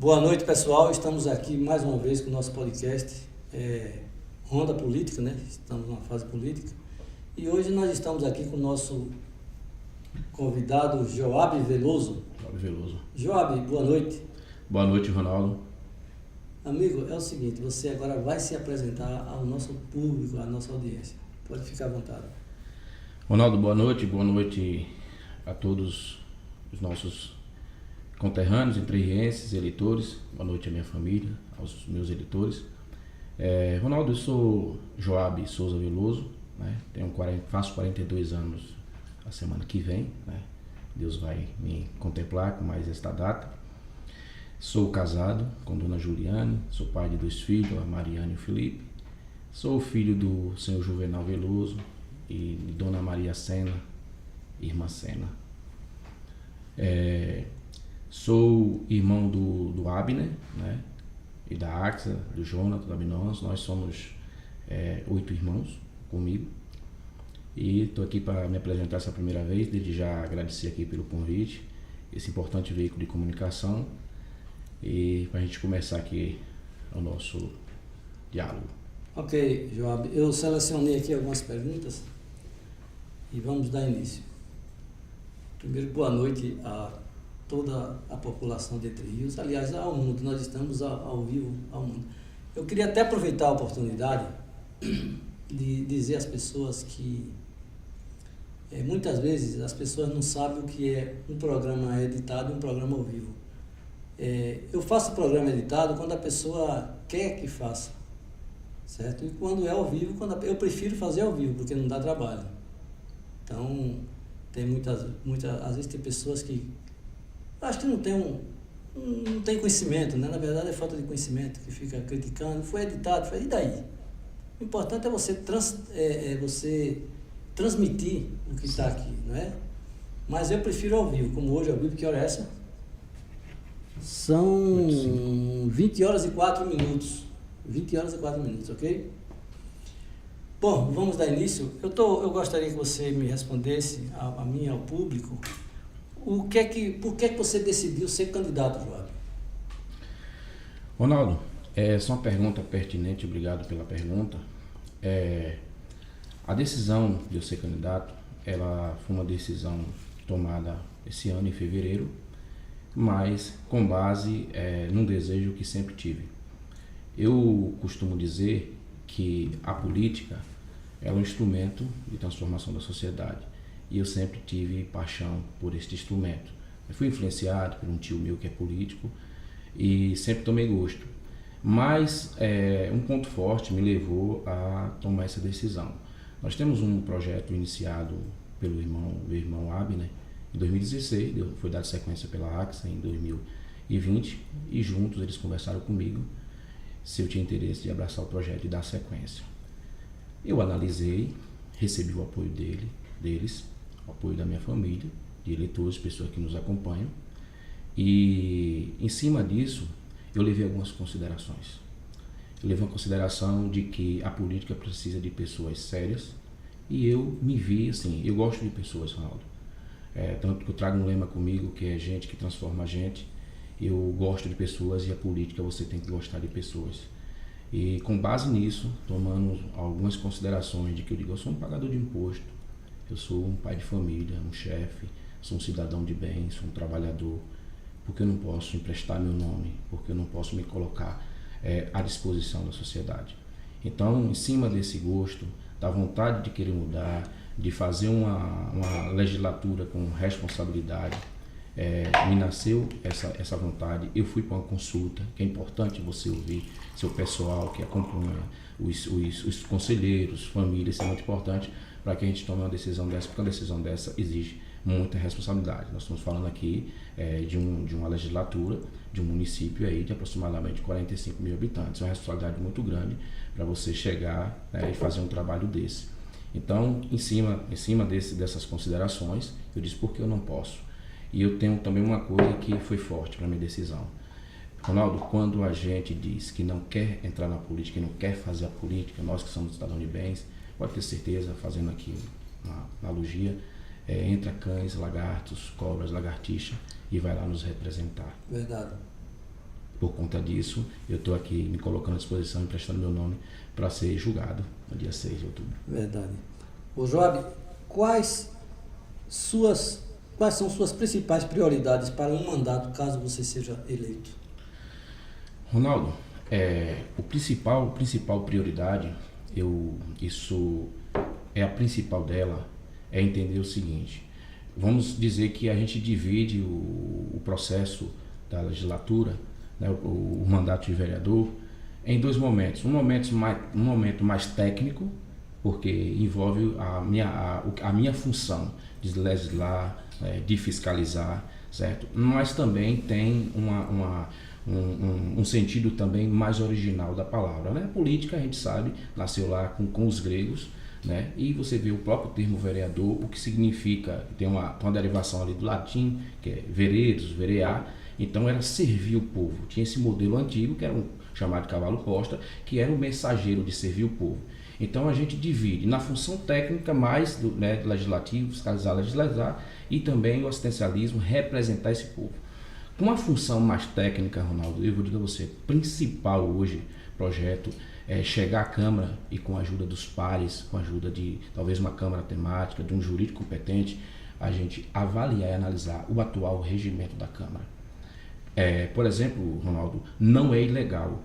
Boa noite, pessoal. Estamos aqui mais uma vez com o nosso podcast Ronda Política, né? Estamos numa fase política. E hoje nós estamos aqui com o nosso convidado Joab Veloso. Joab, boa noite. Boa noite, Ronaldo. Amigo, é o seguinte, você agora vai se apresentar ao nosso público, à nossa audiência. Pode ficar à vontade. Ronaldo, boa noite a todos os nossos conterrâneos, entrerrienses, eleitores. Boa noite à minha família, aos meus eleitores. Ronaldo, eu sou Joab Souza Veloso, né? Faço 42 anos a semana que vem, né? Deus vai me contemplar com mais esta data. Sou casado com Dona Juliane, sou pai de 2 filhos, a Mariana e o Felipe. Sou filho do senhor Juvenal Veloso e de Dona Maria Sena, irmã Sena. Sou irmão do Abner, né? E da Axa, do Jonathan, da Binons. Nós somos 8 irmãos comigo. E estou aqui para me apresentar essa primeira vez, desde já agradecer aqui pelo convite, esse importante veículo de comunicação, e para a gente começar aqui o nosso diálogo. Ok, Joab, eu selecionei aqui algumas perguntas e vamos dar início. Primeiro, boa noite a toda a população de Entre Rios, aliás, ao mundo. Nós estamos ao vivo ao mundo. Eu queria até aproveitar a oportunidade de dizer às pessoas que muitas vezes as pessoas não sabem o que é um programa editado e um programa ao vivo. Eu faço programa editado quando a pessoa quer que faça, certo? E quando é ao vivo, eu prefiro fazer ao vivo, porque não dá trabalho. Então, tem muitas às vezes tem pessoas que acho que não tem conhecimento, né? Na verdade é falta de conhecimento, que fica criticando, foi editado, e daí? O importante é você transmitir o que está aqui, não é? Mas eu prefiro ao vivo, como hoje ao vivo. Que hora é essa? São 20 horas e 4 minutos. 20 horas e 4 minutos, ok? Bom, vamos dar início. Eu gostaria que você me respondesse, a mim e ao público, por que você decidiu ser candidato, Joab? Ronaldo, essa é uma pergunta pertinente, obrigado pela pergunta. A decisão de eu ser candidato, ela foi uma decisão tomada esse ano, em fevereiro, mas com base num desejo que sempre tive. Eu costumo dizer que a política é um instrumento de transformação da sociedade. E eu sempre tive paixão por este instrumento. Eu fui influenciado por um tio meu que é político e sempre tomei gosto. Mas um ponto forte me levou a tomar essa decisão. Nós temos um projeto iniciado pelo meu irmão Abner em 2016, foi dado sequência pela AXA em 2020 e juntos eles conversaram comigo se eu tinha interesse de abraçar o projeto e dar sequência. Eu analisei, recebi o apoio deles, o apoio da minha família, de eleitores, pessoas que nos acompanham, e em cima disso eu levei algumas considerações. Eu levei uma consideração de que a política precisa de pessoas sérias, e eu me vi assim, eu gosto de pessoas, Ronaldo. Tanto que eu trago um lema comigo, que é gente que transforma a gente. Eu gosto de pessoas, e a política você tem que gostar de pessoas. E com base nisso, tomando algumas considerações de que eu digo, eu sou um pagador de imposto, eu sou um pai de família, um chefe, sou um cidadão de bem, sou um trabalhador. Porque eu não posso emprestar meu nome, porque eu não posso me colocar à disposição da sociedade. Então, em cima desse gosto, da vontade de querer mudar, de fazer uma legislatura com responsabilidade, me nasceu essa vontade. Eu fui para uma consulta, que é importante você ouvir seu pessoal que acompanha, os conselheiros, famílias, isso é muito importante para que a gente tome uma decisão dessa, porque uma decisão dessa exige muita responsabilidade. Nós estamos falando aqui de uma legislatura, de um município aí de aproximadamente 45 mil habitantes. É uma responsabilidade muito grande para você chegar, né, e fazer um trabalho desse. Então, em cima dessas considerações, eu disse por que eu não posso. E eu tenho também uma coisa que foi forte para a minha decisão. Ronaldo, quando a gente diz que não quer entrar na política, que não quer fazer a política, nós que somos cidadãos de bens, pode ter certeza, fazendo aqui uma analogia, entra cães, lagartos, cobras, lagartixa e vai lá nos representar. Verdade. por conta disso, eu estou aqui me colocando à disposição, emprestando meu nome para ser julgado no dia 6 de outubro. Verdade. Ô Joab, quais são suas principais prioridades para um mandato, caso você seja eleito? Ronaldo, o principal prioridade, isso é a principal dela, é entender o seguinte: vamos dizer que a gente divide o processo da legislatura, né, o mandato de vereador, em dois momentos. Um momento mais técnico, porque envolve a minha função de legislar, de fiscalizar, certo? Mas também tem um sentido também mais original da palavra, né? Política, a gente sabe, nasceu lá com os gregos, né? E você vê o próprio termo vereador, o que significa, tem uma derivação ali do latim, que é veredos, verear, então era servir o povo. Tinha esse modelo antigo, que era chamado de cavalo posta, que era o mensageiro de servir o povo. Então a gente divide na função técnica mais do legislativo, fiscalizar, legislar, e também o assistencialismo, representar esse povo. Com a função mais técnica, Ronaldo, eu vou dizer a você, principal hoje, projeto, é chegar à Câmara e com a ajuda dos pares, com a ajuda de talvez uma Câmara temática, de um jurídico competente, a gente avaliar e analisar o atual regimento da Câmara. Por exemplo, Ronaldo, não é ilegal,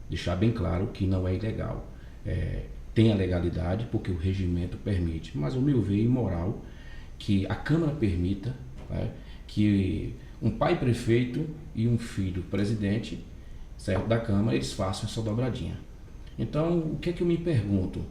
deixar bem claro que não é ilegal. Tem a legalidade porque o regimento permite, mas ao meu ver é imoral que a Câmara permita, né, que um pai prefeito e um filho presidente, certo, da Câmara, eles façam essa dobradinha. Então, o que é que eu me pergunto?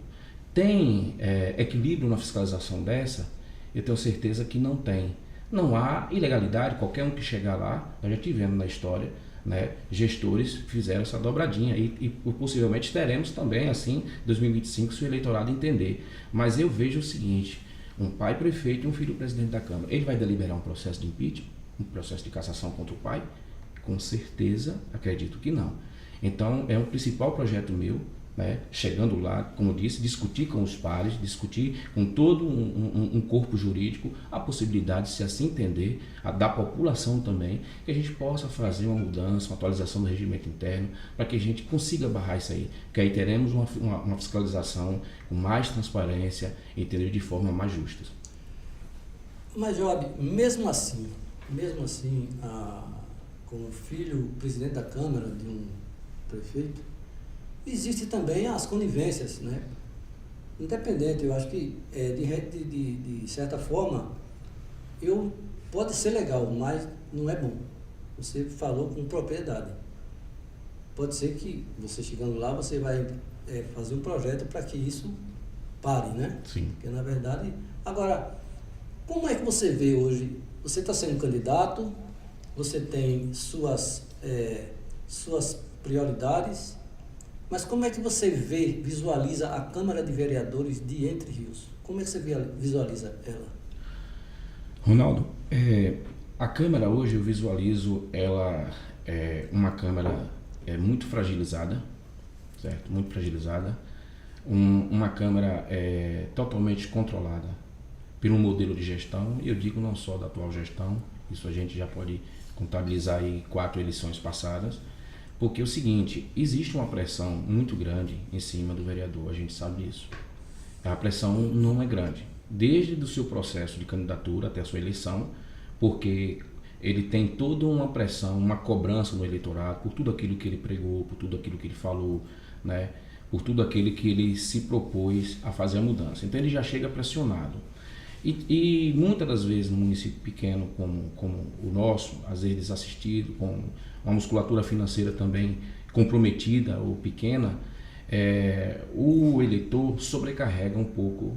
Tem equilíbrio na fiscalização dessa? Eu tenho certeza que não tem. Não há ilegalidade, qualquer um que chegar lá, nós já tivemos na história, né, gestores fizeram essa dobradinha e possivelmente teremos também, assim, 2025, se o eleitorado entender. Mas eu vejo o seguinte: um pai prefeito e um filho presidente da Câmara, ele vai deliberar um processo de impeachment, um processo de cassação contra o pai? Com certeza, acredito que não. Então, é um principal projeto meu, né, chegando lá, como eu disse, discutir com os pares, discutir com todo um corpo jurídico a possibilidade, se assim entender, da população também, que a gente possa fazer uma mudança, uma atualização do regimento interno, para que a gente consiga barrar isso aí, que aí teremos uma fiscalização com mais transparência e entender de forma mais justa. Mas, Joab, mesmo assim, como filho, presidente da Câmara de um prefeito, existe também as conivências, né? Independente, eu acho que de certa forma pode ser legal, mas não é bom. Você falou com propriedade. Pode ser que você chegando lá, você vai fazer um projeto para que isso pare, né? Sim. Porque na verdade... Agora, como é que você vê hoje? Você está sendo candidato, você tem suas prioridades, mas como é que você visualiza a Câmara de Vereadores de Entre Rios? Como é que você visualiza ela? Ronaldo, a Câmara hoje eu visualizo ela uma Câmara muito fragilizada, certo? Muito fragilizada. Uma Câmara totalmente controlada pelo modelo de gestão, e eu digo não só da atual gestão, isso a gente já pode contabilizar aí 4 eleições passadas, porque é o seguinte, existe uma pressão muito grande em cima do vereador, a gente sabe disso. A pressão não é grande, desde o seu processo de candidatura até a sua eleição, porque ele tem toda uma pressão, uma cobrança no eleitorado por tudo aquilo que ele pregou, por tudo aquilo que ele falou, né, por tudo aquilo que ele se propôs a fazer a mudança. Então ele já chega pressionado. E muitas das vezes no município pequeno como o nosso, às vezes desassistido, com uma musculatura financeira também comprometida ou pequena, o eleitor sobrecarrega um pouco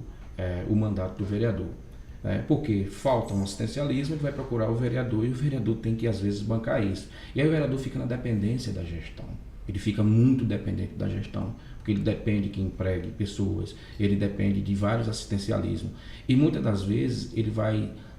o mandato do vereador. Porque falta um assistencialismo, ele vai procurar o vereador e o vereador tem que às vezes bancar isso. E aí o vereador fica na dependência da gestão. Ele fica muito dependente da gestão, porque ele depende que empregue pessoas, ele depende de vários assistencialismos. E muitas das vezes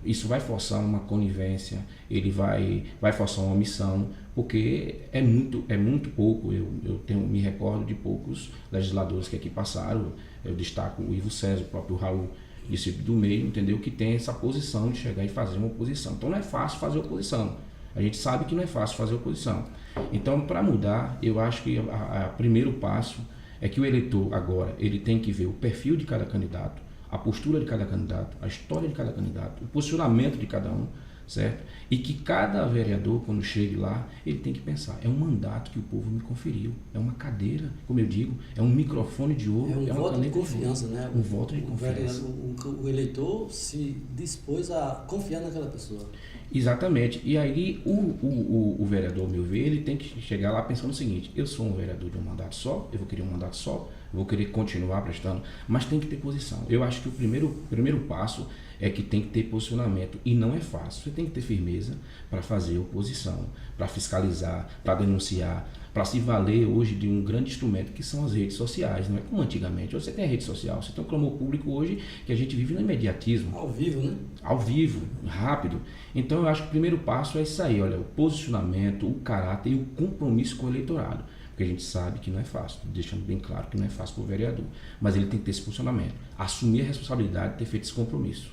isso vai forçar uma conivência, ele vai forçar uma omissão, porque é muito pouco. Eu me recordo de poucos legisladores que aqui passaram, eu destaco o Ivo César, o próprio Raul, discípulo do meio, entendeu? Que tem essa posição de chegar e fazer uma oposição. Então não é fácil fazer oposição. A gente sabe que não é fácil fazer oposição. Então, para mudar, eu acho que o primeiro passo é que o eleitor agora ele tem que ver o perfil de cada candidato, a postura de cada candidato, a história de cada candidato, o posicionamento de cada um, certo? E que cada vereador, quando chegue lá, ele tem que pensar, é um mandato que o povo me conferiu, é uma cadeira, como eu digo, é um microfone de ouro, é um voto de confiança, né? Um voto de confiança. O eleitor se dispôs a confiar naquela pessoa. Exatamente. E aí o vereador, ao meu ver, ele tem que chegar lá pensando o seguinte, eu sou um vereador de um mandato só, eu vou querer um mandato só, vou querer continuar prestando, mas tem que ter posição. Eu acho que o primeiro passo é que tem que ter posicionamento e não é fácil. Você tem que ter firmeza para fazer oposição, para fiscalizar, para denunciar, para se valer hoje de um grande instrumento que são as redes sociais, não é como antigamente. Você tem a rede social, você tem um clamor público hoje que a gente vive no imediatismo. Ao vivo, né? Ao vivo, rápido. Então eu acho que o primeiro passo é isso aí, olha, o posicionamento, o caráter e o compromisso com o eleitorado. Porque a gente sabe que não é fácil, deixando bem claro que não é fácil para o vereador, mas ele tem que ter esse posicionamento, assumir a responsabilidade de ter feito esse compromisso.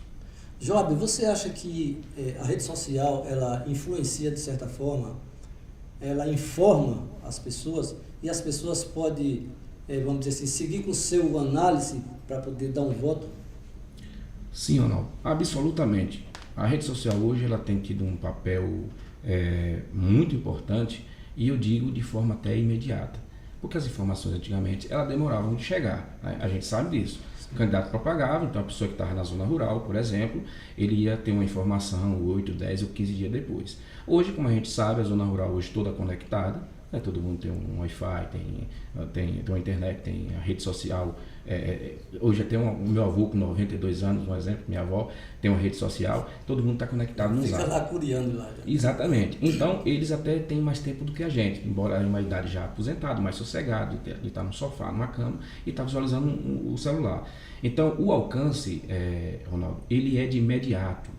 Job, você acha que a rede social, ela influencia de certa forma, ela informa as pessoas e as pessoas podem, vamos dizer assim, seguir com o seu análise para poder dar um voto? Sim, Ronaldo, absolutamente. A rede social hoje ela tem tido um papel muito importante e eu digo de forma até imediata, porque as informações antigamente elas demoravam de chegar, né? A gente sabe disso. O candidato propagava, então a pessoa que estava na zona rural, por exemplo, ele ia ter uma informação 8, 10 ou 15 dias depois. Hoje, como a gente sabe, a zona rural hoje toda conectada, né? Todo mundo tem um Wi-Fi, tem uma internet, tem a rede social. Hoje até o meu avô com 92 anos, um exemplo, minha avó tem uma rede social, todo mundo está conectado no Zap. Fica lá curiando lá. Já. Exatamente. Então, eles até têm mais tempo do que a gente, embora em uma idade já aposentada, mais sossegado, de estar no sofá, numa cama e estar visualizando o celular. Então, o alcance, Ronaldo, ele é de imediato.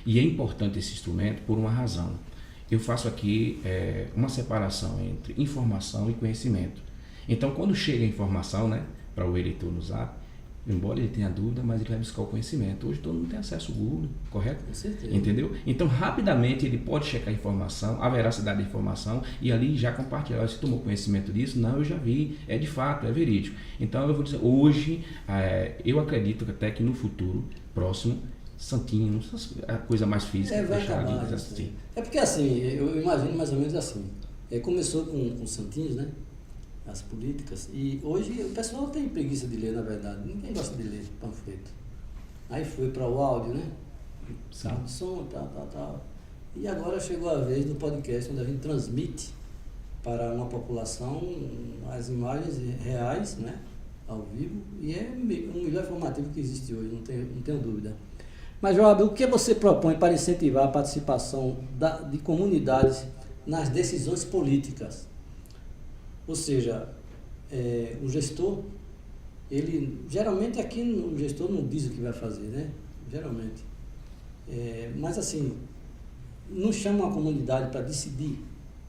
E é importante esse instrumento por uma razão. Eu faço aqui uma separação entre informação e conhecimento. Então, quando chega a informação, né, para o eleitor no Zap, embora ele tenha dúvida, mas ele vai buscar o conhecimento. Hoje todo mundo tem acesso ao Google, correto? Com certeza. Entendeu? Então, rapidamente ele pode checar a informação, a veracidade da informação e ali já compartilhar. Você tomou conhecimento disso? Não, eu já vi. É de fato, é verídico. Então, eu vou dizer, hoje, eu acredito até que no futuro próximo, Santinho, a coisa mais física, vai acabar, de assistir. É porque assim, eu imagino mais ou menos assim. Começou com Santinhos, né? As políticas, e hoje o pessoal tem preguiça de ler, na verdade. Ninguém gosta de ler panfleto. Aí foi para o áudio, né? Carro de som, tal. E agora chegou a vez do podcast, onde a gente transmite para uma população as imagens reais, né? Ao vivo, e é o melhor informativo que existe hoje, não tenho dúvida. Mas, Joab, o que você propõe para incentivar a participação de comunidades nas decisões políticas? Ou seja, o gestor, ele geralmente aqui o gestor não diz o que vai fazer, né? Geralmente. Mas assim, não chama a comunidade para decidir,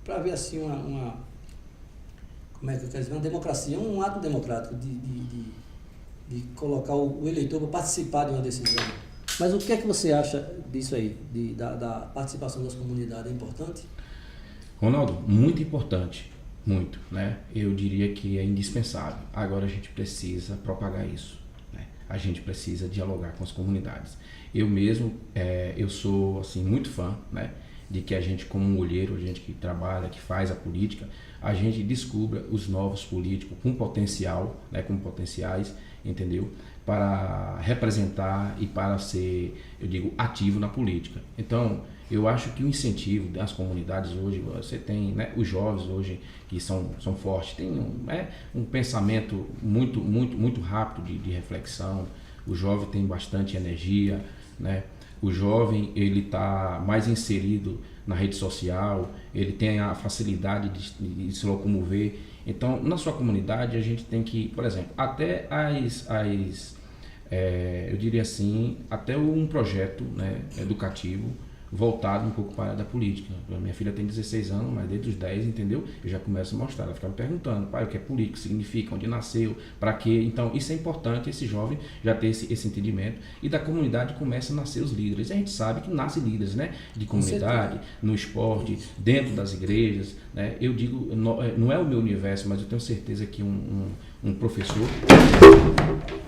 para ver assim como é que eu quero dizer, uma democracia, um ato democrático de colocar o eleitor para participar de uma decisão. Mas o que é que você acha disso aí, da participação das comunidades? É importante? Ronaldo, muito importante. Muito, né? Eu diria que é indispensável. Agora a gente precisa propagar isso, né? A gente precisa dialogar com as comunidades. Eu mesmo, eu sou assim muito fã, né? De que a gente como um olheiro, a gente que trabalha, que faz a política, a gente descubra os novos políticos com potencial, né? Com potenciais, entendeu? Para representar e para ser, eu digo, ativo na política. Então, eu acho que o incentivo das comunidades hoje, você tem, né, os jovens hoje que são fortes, tem um pensamento muito rápido de reflexão, o jovem tem bastante energia, né? O jovem ele está mais inserido na rede social, ele tem a facilidade de se locomover. Então, na sua comunidade, a gente tem que, por exemplo, até eu diria assim, até um projeto, né, educativo, voltado um pouco para a área da política. Minha filha tem 16 anos, mas desde os 10, entendeu? Eu já começo a mostrar. Ela fica me perguntando, pai, o que é política, significa, onde nasceu, para quê? Então, isso é importante, esse jovem já ter esse entendimento. E da comunidade começa a nascer os líderes. E a gente sabe que nasce líderes, né? De comunidade, no esporte, dentro das igrejas, né? Eu digo, não é o meu universo, mas eu tenho certeza que um professor...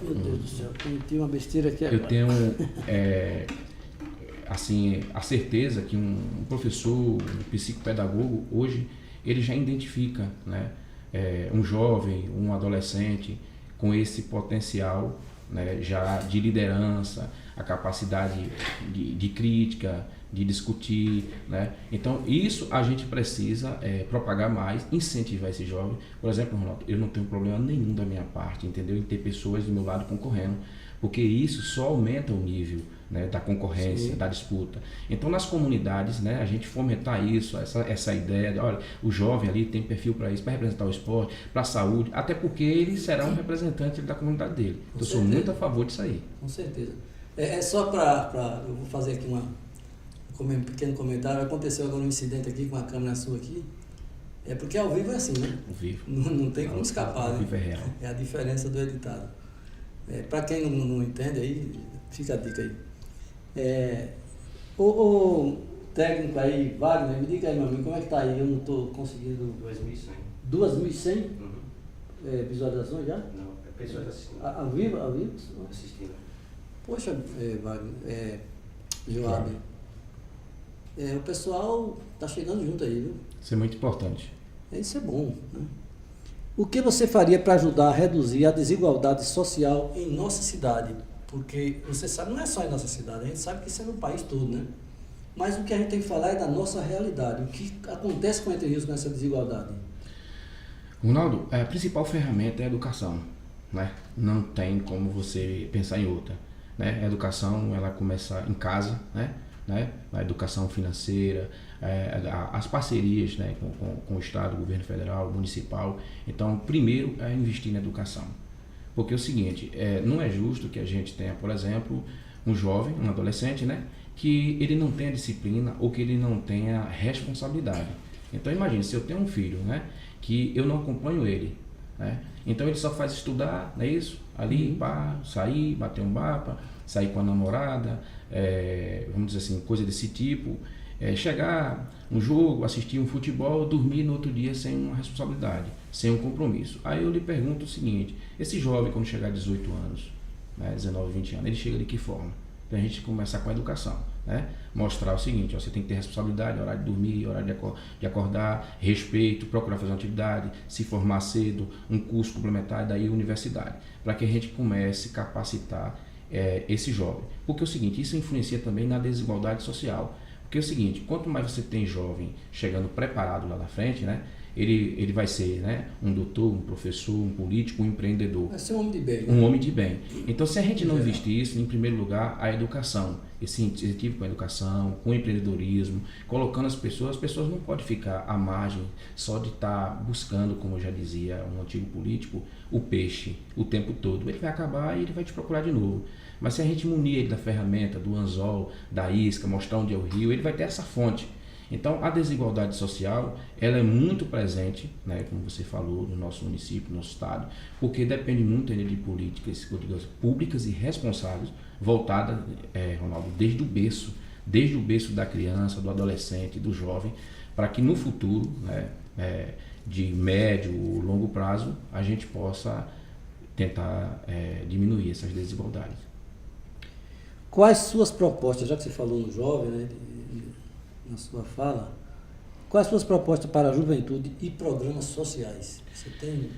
Meu Deus do céu, tem uma besteira aqui agora. Eu tenho... assim, a certeza que um professor, um psicopedagogo, hoje, ele já identifica, né, um jovem, um adolescente com esse potencial, né, já de liderança, a capacidade de crítica, de discutir, né? Então, isso a gente precisa propagar mais, incentivar esse jovem. Por exemplo, Ronaldo, eu não tenho problema nenhum da minha parte, entendeu? Em ter pessoas do meu lado concorrendo, porque isso só aumenta o nível, né, da concorrência, sim, da disputa. Então, nas comunidades, né, a gente fomentar isso, essa ideia de, olha, o jovem ali tem perfil para isso, para representar o esporte, para a saúde, até porque ele será um representante da comunidade dele. Eu sou muito a favor disso aí. Com certeza. Só eu vou fazer aqui um pequeno comentário. Aconteceu agora um incidente aqui com a câmera sua aqui. Porque ao vivo é assim, né? Ao vivo. Não tem como escapar, ao vivo né? É real. É a diferença do editado. Para quem não entende aí, fica a dica aí. O técnico aí, Wagner, me diga aí, meu amigo, como é que tá aí? Eu não estou conseguindo... 2.100. 2.100 visualizações já? Não, pessoas assistindo. Ao vivo? Assistindo. Poxa, Wagner, Joab, o pessoal tá chegando junto aí, viu? Isso é muito importante. Isso é bom, né? O que você faria para ajudar a reduzir a desigualdade social em nossa cidade? Porque você sabe, não é só em nossa cidade, a gente sabe que isso é no país todo, né? Mas o que a gente tem que falar é da nossa realidade. O que acontece com Entre Rios com essa desigualdade? Ronaldo, a principal ferramenta é a educação, né? Não tem como você pensar em outra, né? A educação, ela começa em casa, né? A educação financeira, as parcerias, né, com o Estado, o governo federal, municipal. Então, primeiro é investir na educação. Porque é o seguinte, não é justo que a gente tenha, por exemplo, um jovem, um adolescente, né, que ele não tenha disciplina ou que ele não tenha responsabilidade. Então, imagine, se eu tenho um filho, né, que eu não acompanho ele, né, então ele só faz estudar, não é isso? Ali, sair, bater um bapa, sair com a namorada, vamos dizer assim, coisa desse tipo, chegar um jogo, assistir um futebol, dormir no outro dia sem uma responsabilidade, sem um compromisso. Aí eu lhe pergunto o seguinte, esse jovem quando chegar a 18 anos, né, 19, 20 anos, ele chega de que forma? Então a gente começar com a educação, né? Mostrar o seguinte, você tem que ter responsabilidade, horário de dormir, horário de acordar, respeito, procurar fazer uma atividade, se formar cedo, um curso complementar, daí universidade, para que a gente comece a capacitar esse jovem. Porque é o seguinte, isso influencia também na desigualdade social. Porque é o seguinte, quanto mais você tem jovem chegando preparado lá na frente, né, ele vai ser, né, um doutor, um professor, um político, um empreendedor. Vai ser um homem de bem. Um homem de bem. Então, se a gente não investir isso, em primeiro lugar, a educação, esse incentivo com a educação, com o empreendedorismo, colocando as pessoas não podem ficar à margem só de estar buscando, como já dizia um antigo político, o peixe o tempo todo. Ele vai acabar e ele vai te procurar de novo. Mas se a gente munir ele da ferramenta, do anzol, da isca, mostrar onde é o rio, ele vai ter essa fonte. Então, a desigualdade social, ela é muito presente, né, como você falou, no nosso município, no nosso estado, porque depende muito de políticas públicas e responsáveis, voltadas, Ronaldo, desde o berço da criança, do adolescente, do jovem, para que no futuro, né, de médio ou longo prazo, a gente possa tentar diminuir essas desigualdades. Quais suas propostas, já que você falou no jovem, né, na sua fala, quais suas propostas para a juventude e programas sociais? Você tem...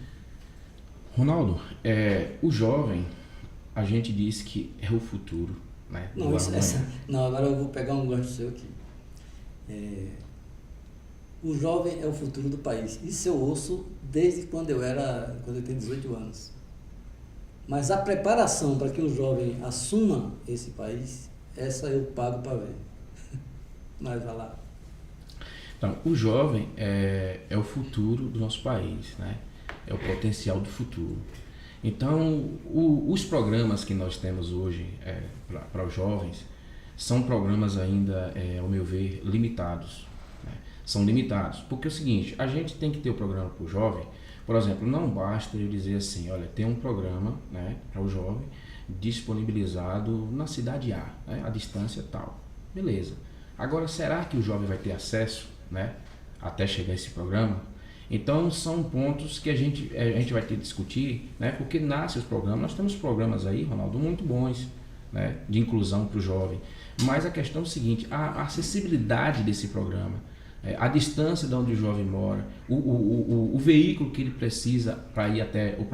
Ronaldo, o jovem, a gente diz que é o futuro, né? Não, agora eu vou pegar um gancho seu aqui. O jovem é o futuro do país. Isso eu ouço desde quando eu tenho 18 anos. Mas a preparação para que o jovem assuma esse país, essa eu pago para ver. Mas vai lá. Então, o jovem é o futuro do nosso país, né? É o potencial do futuro. Então, os programas que nós temos hoje para os jovens são programas ainda, ao meu ver, limitados. Né? São limitados, porque é o seguinte, a gente tem que ter o programa para o jovem. Por exemplo, não basta eu dizer assim, olha, tem um programa, né, para o jovem disponibilizado na cidade A, né, a distância tal. Beleza. Agora, será que o jovem vai ter acesso, né, até chegar a esse programa? Então, são pontos que a gente vai ter que discutir, né, porque nascem os programas. Nós temos programas aí, Ronaldo, muito bons, né, de inclusão para o jovem. Mas a questão é o seguinte, a acessibilidade desse programa, a distância de onde o jovem mora, o veículo que ele precisa para ir até o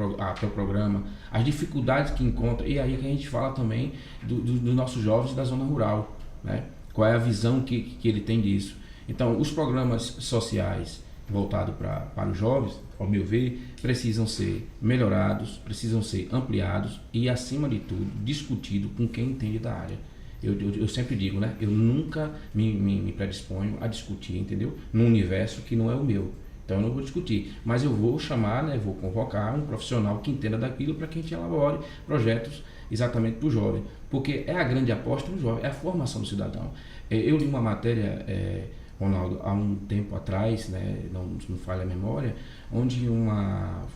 programa, as dificuldades que encontra, e aí que a gente fala também dos nossos jovens da zona rural, né? Qual é a visão que ele tem disso. Então, os programas sociais voltados para os jovens, ao meu ver, precisam ser melhorados, precisam ser ampliados e, acima de tudo, discutido com quem entende da área. Eu sempre digo, né? Eu nunca me predisponho a discutir, entendeu? Num universo que não é o meu. Então eu não vou discutir, mas eu vou chamar, né? Vou convocar um profissional que entenda daquilo para que a gente elabore projetos exatamente para o jovem. Porque é a grande aposta no jovem, é a formação do cidadão. Eu li uma matéria, Ronaldo, há um tempo atrás, né? Não falha a memória, onde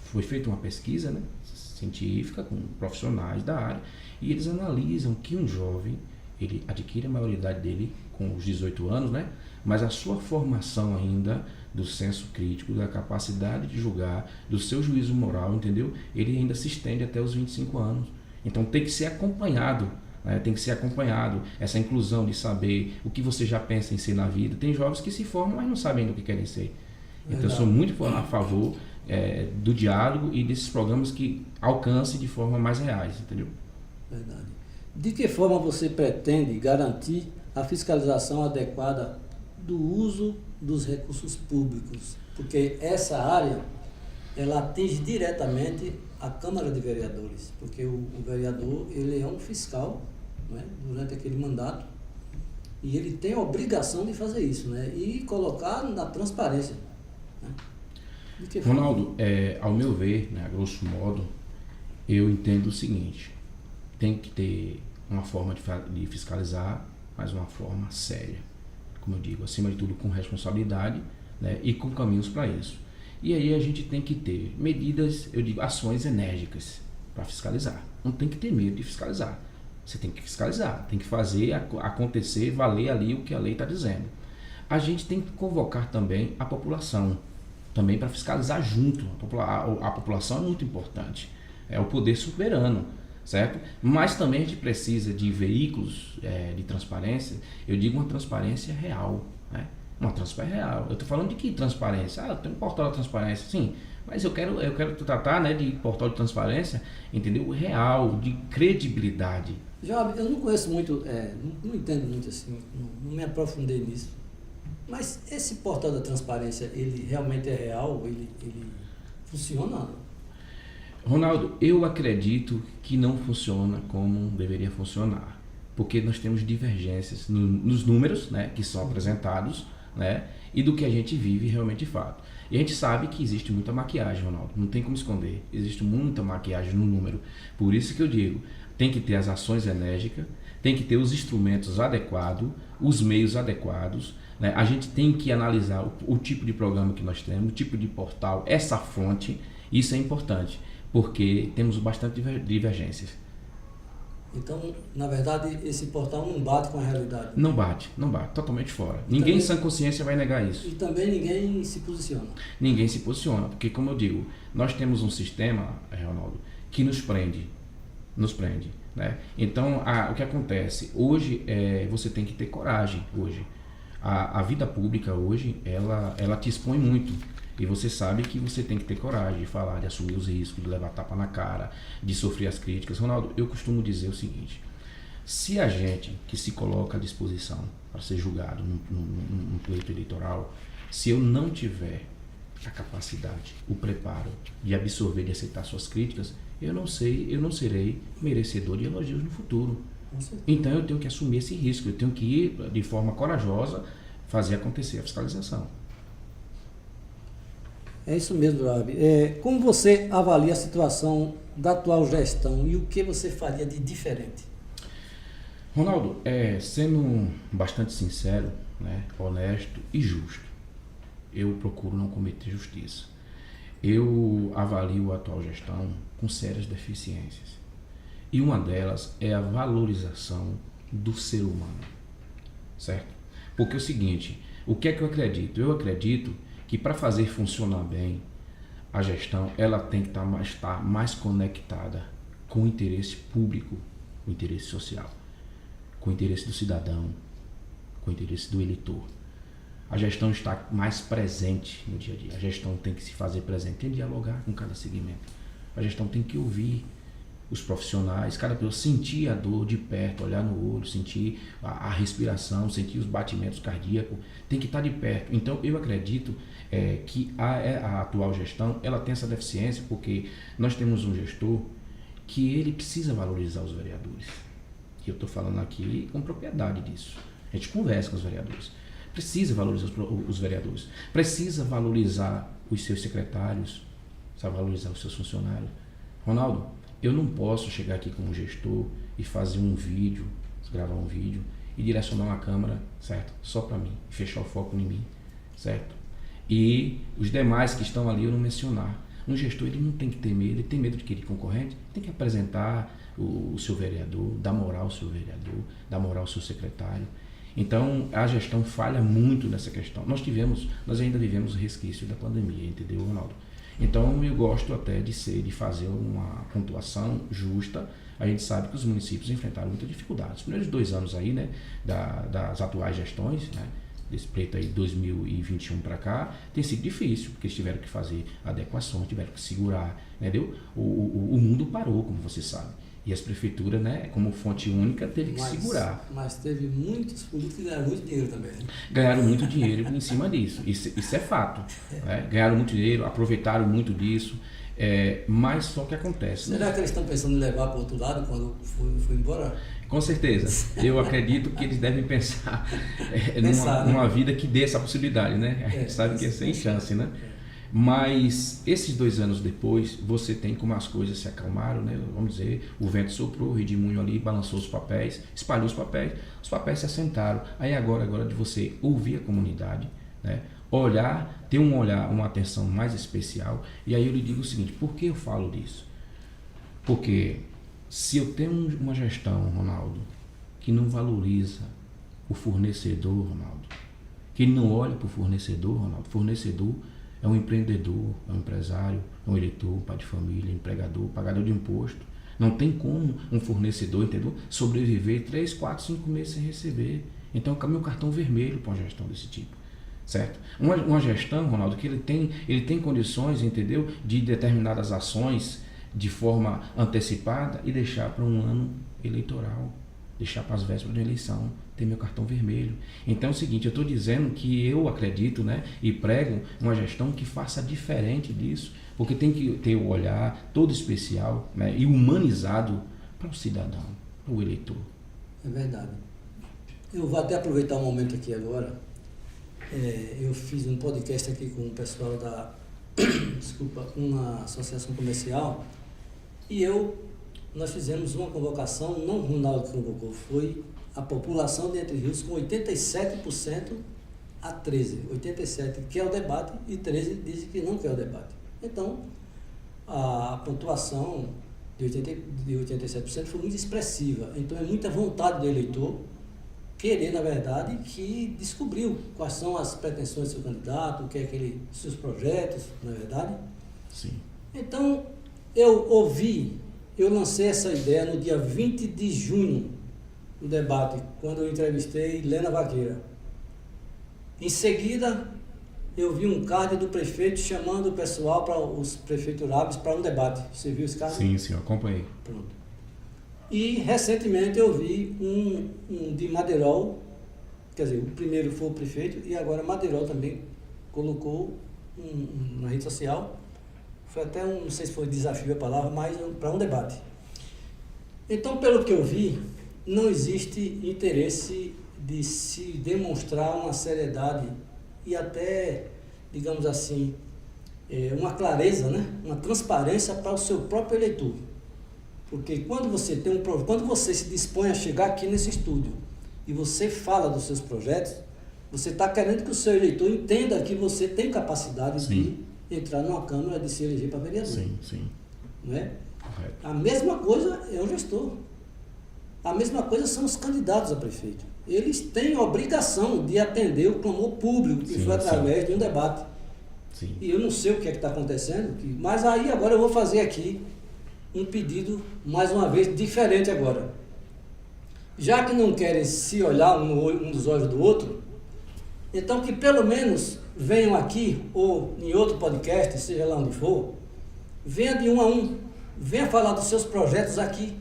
foi feita uma pesquisa, né, científica com profissionais da área e eles analisam que um jovem ele adquire a maioridade dele com os 18 anos, né? Mas a sua formação ainda do senso crítico, da capacidade de julgar, do seu juízo moral, entendeu? Ele ainda se estende até os 25 anos. Então tem que ser acompanhado, né? Tem que ser acompanhado essa inclusão de saber o que você já pensa em ser na vida. Tem jovens que se formam, mas não sabem ainda o que querem ser. Então eu sou muito a favor do diálogo e desses programas que alcancem de forma mais reais, entendeu? Verdade. De que forma você pretende garantir a fiscalização adequada do uso dos recursos públicos? Porque essa área, ela atinge diretamente a Câmara de Vereadores, porque o vereador, ele é um fiscal, né, durante aquele mandato, e ele tem a obrigação de fazer isso, né, e colocar na transparência. Né? De que forma? Ronaldo, ao meu ver, né, a grosso modo, eu entendo o seguinte: tem que ter uma forma de fiscalizar, mas uma forma séria. Como eu digo, acima de tudo com responsabilidade, né, e com caminhos para isso. E aí a gente tem que ter medidas, eu digo, ações enérgicas para fiscalizar. Não tem que ter medo de fiscalizar. Você tem que fiscalizar, tem que fazer acontecer, valer ali o que a lei está dizendo. A gente tem que convocar também a população, também para fiscalizar junto. A população é muito importante, é o poder soberano. Certo? Mas também a gente precisa de veículos de transparência, eu digo uma transparência real, né? Uma transparência real. Eu estou falando de que transparência? Tem um portal de transparência, sim, mas eu quero tratar, né, de portal de transparência, entendeu? Real, de credibilidade. Já, eu não conheço muito, não entendo muito assim, não me aprofundei nisso, mas esse portal da transparência, ele realmente é real? Ele funciona? Ronaldo, eu acredito que não funciona como deveria funcionar, porque nós temos divergências nos números, né, que são apresentados, né, e do que a gente vive realmente de fato. E a gente sabe que existe muita maquiagem, Ronaldo, não tem como esconder, existe muita maquiagem no número. Por isso que eu digo, tem que ter as ações enérgicas, tem que ter os instrumentos adequados, os meios adequados, né? A gente tem que analisar o tipo de programa que nós temos, o tipo de portal, essa fonte, isso é importante, porque temos bastante divergências. Então, na verdade, esse portal não bate com a realidade? Não bate, totalmente fora. Ninguém em sã consciência vai negar isso. E também ninguém se posiciona? Ninguém se posiciona, porque, como eu digo, nós temos um sistema, Ronaldo, que nos prende, né? Então, o que acontece? Hoje, você tem que ter coragem, hoje. A vida pública hoje, ela te expõe muito. E você sabe que você tem que ter coragem de falar, de assumir os riscos, de levar tapa na cara, de sofrer as críticas. Ronaldo, eu costumo dizer o seguinte: se a gente que se coloca à disposição para ser julgado num pleito eleitoral, se eu não tiver a capacidade, o preparo de absorver, de aceitar suas críticas, eu não serei merecedor de elogios no futuro. Então eu tenho que assumir esse risco, eu tenho que ir de forma corajosa fazer acontecer a fiscalização. É isso mesmo, Joab. Como você avalia a situação da atual gestão e o que você faria de diferente? Ronaldo, sendo bastante sincero, né, honesto e justo, eu procuro não cometer justiça. Eu avalio a atual gestão com sérias deficiências. E uma delas é a valorização do ser humano, certo? Porque é o seguinte, o que é que eu acredito? Eu acredito que para fazer funcionar bem a gestão, ela tem que estar mais conectada com o interesse público, o interesse social, com o interesse do cidadão, com o interesse do eleitor. A gestão está mais presente no dia a dia. A gestão tem que se fazer presente, tem que dialogar com cada segmento. A gestão tem que ouvir os profissionais, cada pessoa sentir a dor de perto, olhar no olho, sentir a respiração, sentir os batimentos cardíacos, tem que estar de perto. Então eu acredito que a atual gestão ela tem essa deficiência porque nós temos um gestor que ele precisa valorizar os vereadores. E eu estou falando aqui com propriedade disso. A gente conversa com os vereadores. Precisa valorizar os vereadores, precisa valorizar os seus secretários, precisa valorizar os seus funcionários. Ronaldo, eu não posso chegar aqui como gestor e fazer um vídeo, gravar um vídeo e direcionar uma câmera, certo? Só para mim, fechar o foco em mim, certo? E os demais que estão ali eu não mencionar. Um gestor ele não tem que ter medo, ele tem medo de querer concorrente, tem que apresentar o seu vereador, dar moral ao seu vereador, dar moral ao seu secretário. Então, a gestão falha muito nessa questão. Nós ainda vivemos o resquício da pandemia, entendeu, Ronaldo? Então, eu gosto até de fazer uma pontuação justa. A gente sabe que os municípios enfrentaram muita dificuldade. Os primeiros 2 anos aí, né, das atuais gestões, né, desse pleito aí 2021 para cá, tem sido difícil, porque eles tiveram que fazer adequações, tiveram que segurar, entendeu? O mundo parou, como você sabe. E as prefeituras, né, como fonte única, teve que segurar. Mas teve muitos políticos que ganharam muito dinheiro também. Né? Ganharam muito dinheiro em cima disso. Isso é fato. Né? Ganharam muito dinheiro, aproveitaram muito disso. Mas só que acontece. Será que eles estão pensando em levar para o outro lado quando foi embora? Com certeza. Eu acredito que eles devem pensar, numa vida que dê essa possibilidade, né? A gente sabe que é sem chance, né? Mas esses 2 anos depois, você tem como as coisas se acalmaram, né? Vamos dizer, o vento soprou, o redemoinho ali balançou os papéis, espalhou os papéis se assentaram. Aí agora de você ouvir a comunidade, né? Olhar, ter uma atenção mais especial. E aí eu lhe digo o seguinte, por que eu falo disso? Porque se eu tenho uma gestão, Ronaldo, que não valoriza o fornecedor, Ronaldo, que não olha para o fornecedor, Ronaldo, fornecedor é um empreendedor, é um empresário, é um eleitor, pai de família, empregador, pagador de imposto. Não tem como um fornecedor, entendeu, sobreviver 3, 4, 5 meses sem receber. Então, é meu cartão vermelho para uma gestão desse tipo, certo? Uma gestão, Ronaldo, que ele tem condições, entendeu, de determinadas ações de forma antecipada e deixar para um ano eleitoral, deixar para as vésperas da eleição, ter meu cartão vermelho. Então é o seguinte, eu estou dizendo que eu acredito, né, e prego uma gestão que faça diferente disso, porque tem que ter o olhar todo especial, né, e humanizado para o cidadão, para o eleitor. É verdade. Eu vou até aproveitar um momento aqui agora. Eu fiz um podcast aqui com o pessoal da uma associação comercial e nós fizemos uma convocação, não o Ronaldo que convocou, foi a população de Entre Rios com 87% a 13%. 87% quer o debate e 13% dizem que não quer o debate. Então, a pontuação de 87% foi muito expressiva. Então, é muita vontade do eleitor querer, na verdade, que descobriu quais são as pretensões do seu candidato, o que é seus projetos, na verdade. Sim. Então, eu lancei essa ideia no dia 20 de junho do debate, quando eu entrevistei Lena Vaqueira. Em seguida, eu vi um card do prefeito chamando o pessoal, para os prefeituráveis, para um debate. Você viu esse card? Sim, senhor, acompanhei. Pronto. E, recentemente, eu vi um de Madeirol, quer dizer, o primeiro foi o prefeito, e agora Madeirol também colocou na rede social. Foi até não sei se foi desafio a palavra, mas para um debate. Então, pelo que eu vi, não existe interesse de se demonstrar uma seriedade e até, digamos assim, uma clareza, né? Uma transparência para o seu próprio eleitor. Porque quando você tem quando você se dispõe a chegar aqui nesse estúdio e você fala dos seus projetos, você está querendo que o seu eleitor entenda que você tem capacidade Sim. de entrar numa Câmara, de se eleger para vereador. Sim. Não é? Correto. A mesma coisa é o gestor. A mesma coisa são os candidatos a prefeito. Eles têm a obrigação de atender o clamor público que foi através de um debate. Sim. E eu não sei o que é que está acontecendo, mas aí agora eu vou fazer aqui um pedido, mais uma vez, diferente agora. Já que não querem se olhar um dos olhos do outro, então que pelo menos venham aqui, ou em outro podcast, seja lá onde for, venha de um a um, venha falar dos seus projetos aqui.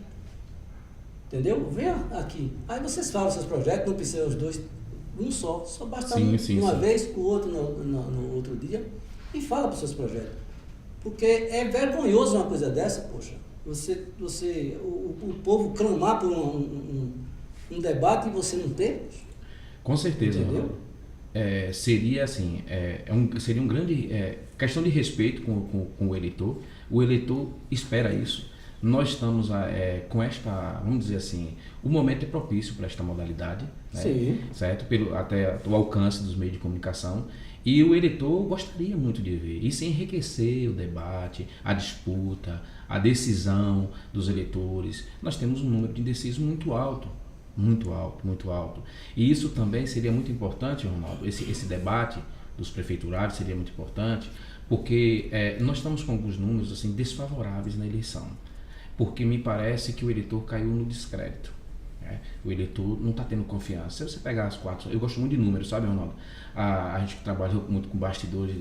Entendeu? Venha aqui. Aí vocês falam dos seus projetos, não precisa os dois, um só basta uma vez, o outro no outro dia, e fala para os seus projetos. Porque é vergonhoso uma coisa dessa, poxa, o povo clamar por um debate e você não ter. Com certeza. Entendeu? Seria assim, seria um grande questão de respeito com o eleitor. O eleitor espera isso. Nós estamos com esta, vamos dizer assim, o momento é propício para esta modalidade, né? Sim. Certo? Até o alcance dos meios de comunicação. E o eleitor gostaria muito de ver. Isso enriquecer o debate, a disputa, a decisão dos eleitores. Nós temos um número de indecisos muito alto. Muito alto. E isso também seria muito importante, Ronaldo, esse debate dos prefeiturários seria muito importante, porque nós estamos com alguns números assim, desfavoráveis na eleição, porque me parece que o eleitor caiu no descrédito. O eleitor não está tendo confiança. Se você pegar as 4, eu gosto muito de números, sabe, Ronaldo? A gente que trabalhou muito com bastidores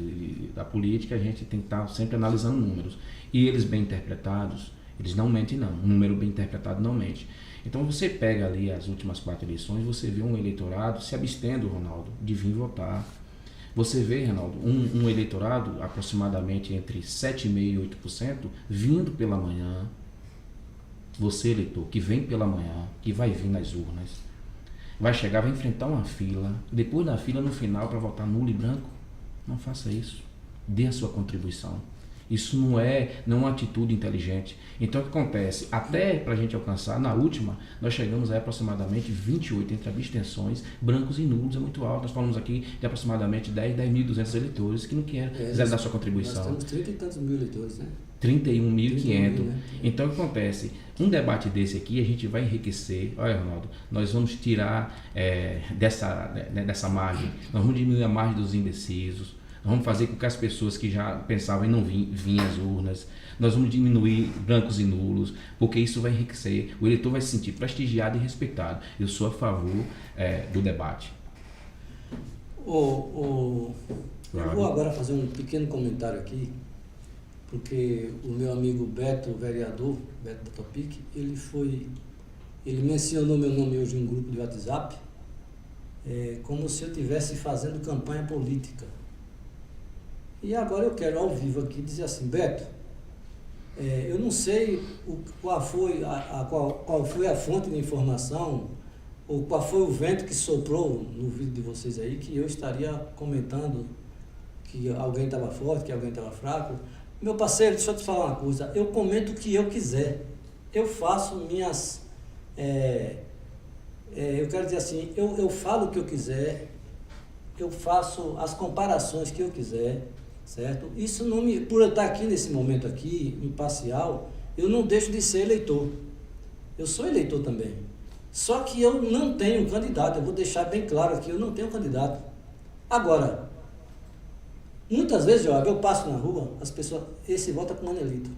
da política, a gente tem que estar sempre analisando números. E eles bem interpretados, eles não mentem não. Um número bem interpretado não mente. Então você pega ali as últimas 4 eleições, você vê um eleitorado se abstendo, Ronaldo, de vir votar. Você vê, Ronaldo, um eleitorado aproximadamente entre 7,5% e 8% vindo pela manhã. Você, eleitor, que vem pela manhã, que vai vir nas urnas, vai chegar, vai enfrentar uma fila, depois da fila, no final, para votar nulo e branco. Não faça isso. Dê a sua contribuição. Isso não é uma atitude inteligente. Então, o que acontece? Até para a gente alcançar, na última, nós chegamos a aproximadamente 28 entre abstenções, brancos e nulos, é muito alto. Nós falamos aqui de aproximadamente 10.200 eleitores que não quiseram dar sua contribuição. Nós temos 30 e tantos mil eleitores, né? 31.500. Né? Então, o que acontece? Um debate desse aqui, a gente vai enriquecer. Olha, Ronaldo, nós vamos tirar dessa margem, nós vamos diminuir a margem dos indecisos, nós vamos fazer com que as pessoas que já pensavam em não vir às urnas, nós vamos diminuir brancos e nulos, porque isso vai enriquecer, o eleitor vai se sentir prestigiado e respeitado. Eu sou a favor do debate. Eu vou agora fazer um pequeno comentário aqui, porque o meu amigo Beto, o vereador, Beto da Topic, ele mencionou meu nome hoje em um grupo de WhatsApp, como se eu estivesse fazendo campanha política. E agora eu quero ao vivo aqui dizer assim, Beto, eu não sei qual foi a fonte de informação, ou qual foi o vento que soprou no vídeo de vocês aí, que eu estaria comentando que alguém estava forte, que alguém estava fraco. Meu parceiro, deixa eu te falar uma coisa, eu comento o que eu quiser, eu faço minhas, eu quero dizer assim, eu falo o que eu quiser, eu faço as comparações que eu quiser, certo? Isso não por eu estar aqui nesse momento aqui, imparcial, eu não deixo de ser eleitor, eu sou eleitor também, só que eu não tenho candidato, eu vou deixar bem claro aqui, eu não tenho candidato. Agora, muitas vezes, eu passo na rua, as pessoas, esse vota com o Manelito.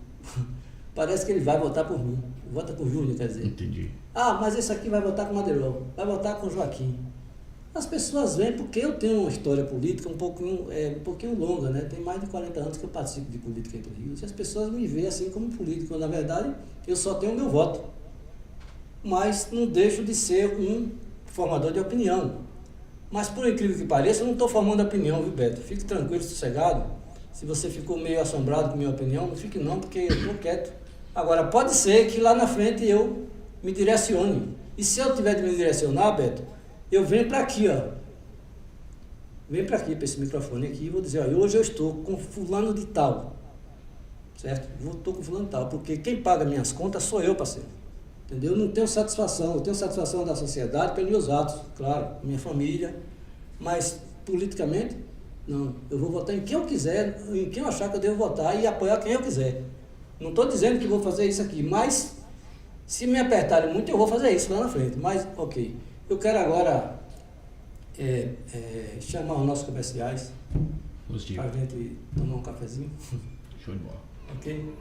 Parece que ele vai votar por mim. Vota por Júnior, quer dizer. Entendi. Mas esse aqui vai votar com o Madeirão, vai votar com o Joaquim. As pessoas vêm porque eu tenho uma história política um pouquinho longa, né? Tem mais de 40 anos que eu participo de política entre Rios. E as pessoas me veem assim como político. Na verdade, eu só tenho o meu voto. Mas não deixo de ser um formador de opinião. Mas por incrível que pareça, eu não estou formando opinião, viu, Beto? Fique tranquilo, sossegado. Se você ficou meio assombrado com minha opinião, não fique não, porque eu estou quieto. Agora, pode ser que lá na frente eu me direcione. E se eu tiver de me direcionar, Beto, eu venho para aqui, ó. Venho para aqui, para esse microfone aqui, e vou dizer, hoje eu estou com fulano de tal, certo? Estou com fulano tal, porque quem paga minhas contas sou eu, parceiro. Entendeu? Eu não tenho satisfação, eu tenho satisfação da sociedade pelos meus atos, claro, minha família, mas politicamente, não. Eu vou votar em quem eu quiser, em quem eu achar que eu devo votar e apoiar quem eu quiser. Não estou dizendo que vou fazer isso aqui, mas se me apertarem muito, eu vou fazer isso lá na frente. Mas, ok. Eu quero agora chamar os nossos comerciais para a gente tomar um cafezinho. Show de bola. Ok?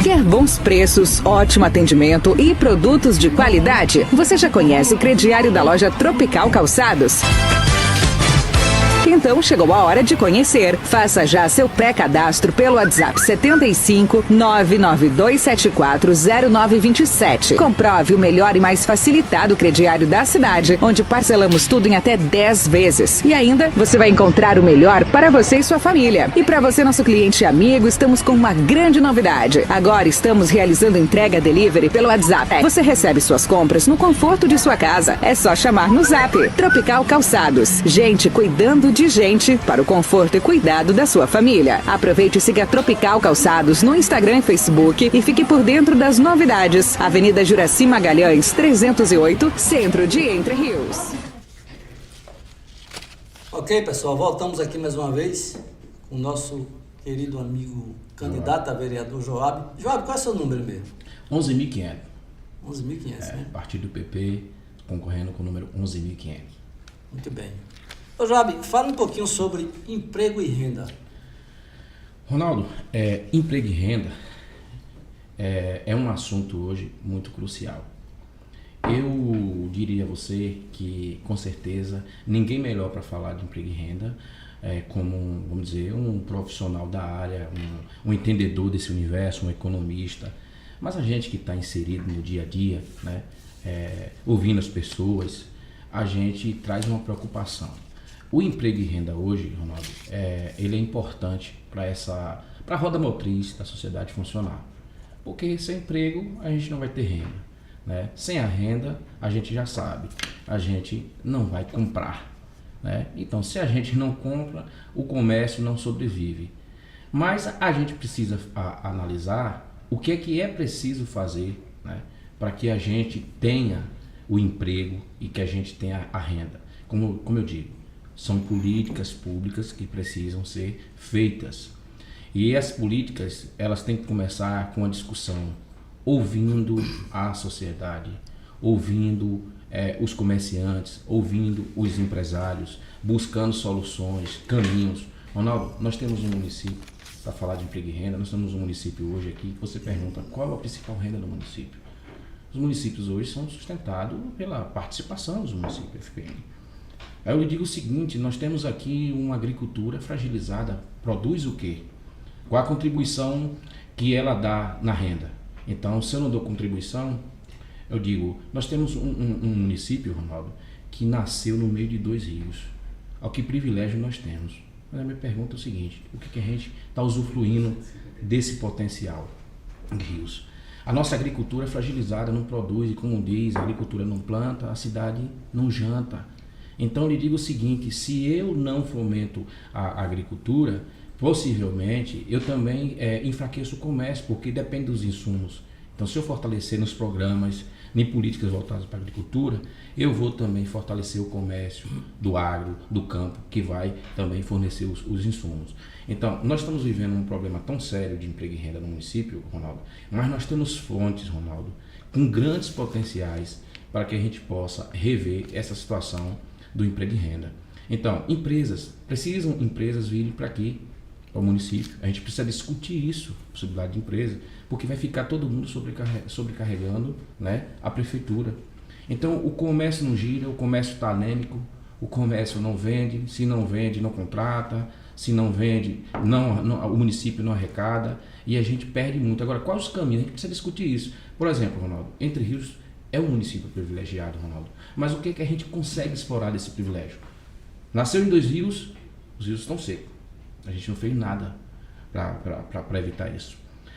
Quer bons preços, ótimo atendimento e produtos de qualidade? Você já conhece o crediário da loja Tropical Calçados? Então chegou a hora de conhecer. Faça já seu pré-cadastro pelo WhatsApp 75 99274 0927. Comprove o melhor e mais facilitado crediário da cidade, onde parcelamos tudo em até 10 vezes. E ainda você vai encontrar o melhor para você e sua família. E para você, nosso cliente e amigo, estamos com uma grande novidade. Agora estamos realizando entrega delivery pelo WhatsApp. Você recebe suas compras no conforto de sua casa. É só chamar no Zap. Tropical Calçados. Gente cuidando de gente para o conforto e cuidado da sua família. Aproveite e siga Tropical Calçados no Instagram e Facebook e fique por dentro das novidades. Avenida Juraci Magalhães, 308, Centro de Entre Rios. Ok, pessoal, voltamos aqui mais uma vez com o nosso querido amigo candidato a vereador Joab. Joab, qual é o seu número mesmo? 11.500. 11.500, né? Partido do PP, concorrendo com o número 11.500. Muito bem. Ô Joab, fala um pouquinho sobre emprego e renda. Ronaldo, emprego e renda é um assunto hoje muito crucial. Eu diria a você que, com certeza, ninguém melhor para falar de emprego e renda como, vamos dizer, um profissional da área, um entendedor desse universo, um economista. Mas a gente que está inserido no dia a dia, né, ouvindo as pessoas, a gente traz uma preocupação. O emprego e renda hoje, Ronaldo, ele é importante para a roda motriz da sociedade funcionar. Porque sem emprego a gente não vai ter renda, né? Sem a renda, a gente já sabe, a gente não vai comprar, né? Então, se a gente não compra, o comércio não sobrevive. Mas a gente precisa analisar o que é preciso fazer, né, para que a gente tenha o emprego e que a gente tenha a renda. Como eu digo, são políticas públicas que precisam ser feitas. E as políticas, elas têm que começar com a discussão, ouvindo a sociedade, ouvindo os comerciantes, ouvindo os empresários, buscando soluções, caminhos. Ronaldo, nós temos um município, para falar de emprego e renda, nós temos um município hoje aqui, que você pergunta qual é a principal renda do município. Os municípios hoje são sustentados pela participação dos municípios FPM. Aí eu lhe digo o seguinte, nós temos aqui uma agricultura fragilizada, produz o quê? Qual a contribuição que ela dá na renda? Então, se eu não dou contribuição, eu digo, nós temos um município, Ronaldo, que nasceu no meio de 2 rios. Ao que privilégio nós temos? Mas a minha pergunta é o seguinte, o que a gente está usufruindo desse potencial de rios? A nossa agricultura é fragilizada, não produz, e como diz, a agricultura não planta, a cidade não janta. Então eu lhe digo o seguinte, se eu não fomento a agricultura, possivelmente eu também enfraqueço o comércio, porque depende dos insumos. Então se eu fortalecer nos programas, em políticas voltadas para a agricultura, eu vou também fortalecer o comércio do agro, do campo, que vai também fornecer os insumos. Então, nós estamos vivendo um problema tão sério de emprego e renda no município, Ronaldo, mas nós temos fontes, Ronaldo, com grandes potenciais para que a gente possa rever essa situação do emprego e renda. Então, empresas virem para aqui, para o município. A gente precisa discutir isso, possibilidade de empresa, porque vai ficar todo mundo sobrecarregando, né, a prefeitura. Então, o comércio não gira, o comércio está anêmico, o comércio não vende, se não vende, não contrata, se não vende, o município não arrecada e a gente perde muito. Agora, quais os caminhos? A gente precisa discutir isso. Por exemplo, Ronaldo, Entre Rios é um município privilegiado, Ronaldo, mas o que a gente consegue explorar desse privilégio? Nasceu em 2 rios, os rios estão secos. A gente não fez nada para evitar isso.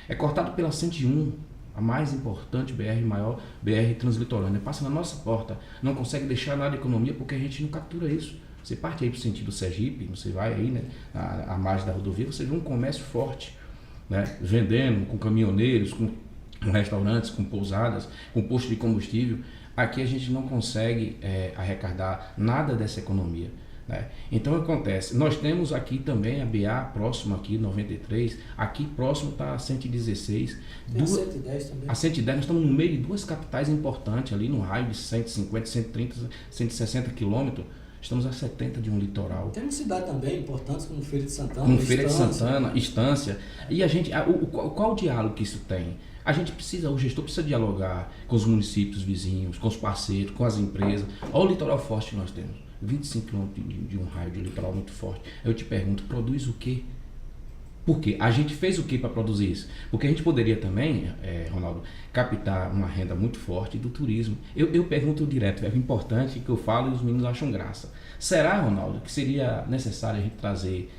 É cortado pela 101, a mais importante BR, maior BR translitorânea. Passa na nossa porta, não consegue deixar nada de economia porque a gente não captura isso. Você parte aí para o sentido Sergipe, você vai aí, né, à margem da rodovia, você vê um comércio forte, né, vendendo com caminhoneiros, com restaurantes, com pousadas, com posto de combustível. Aqui a gente não consegue arrecadar nada dessa economia, né? Então acontece, nós temos aqui também a BA próximo aqui, 93, aqui próximo está a 116. Tem a 110 também. A 110, nós estamos no meio de 2 capitais importantes ali no raio de 150, 130, 160 quilômetros. Estamos a 70 de um litoral. Tem uma cidade também importante como Feira de Santana. Como Feira de Santana, Estância. E a gente, qual o diálogo que isso tem? A gente precisa, o gestor precisa dialogar com os municípios vizinhos, com os parceiros, com as empresas. Olha o litoral forte que nós temos. 25 quilômetros de um raio de litoral muito forte. Eu te pergunto, produz o quê? Por quê? A gente fez o que para produzir isso? Porque a gente poderia também, Ronaldo, captar uma renda muito forte do turismo. Eu pergunto direto, é importante que eu falo e os meninos acham graça. Será, Ronaldo, que seria necessário a gente trazer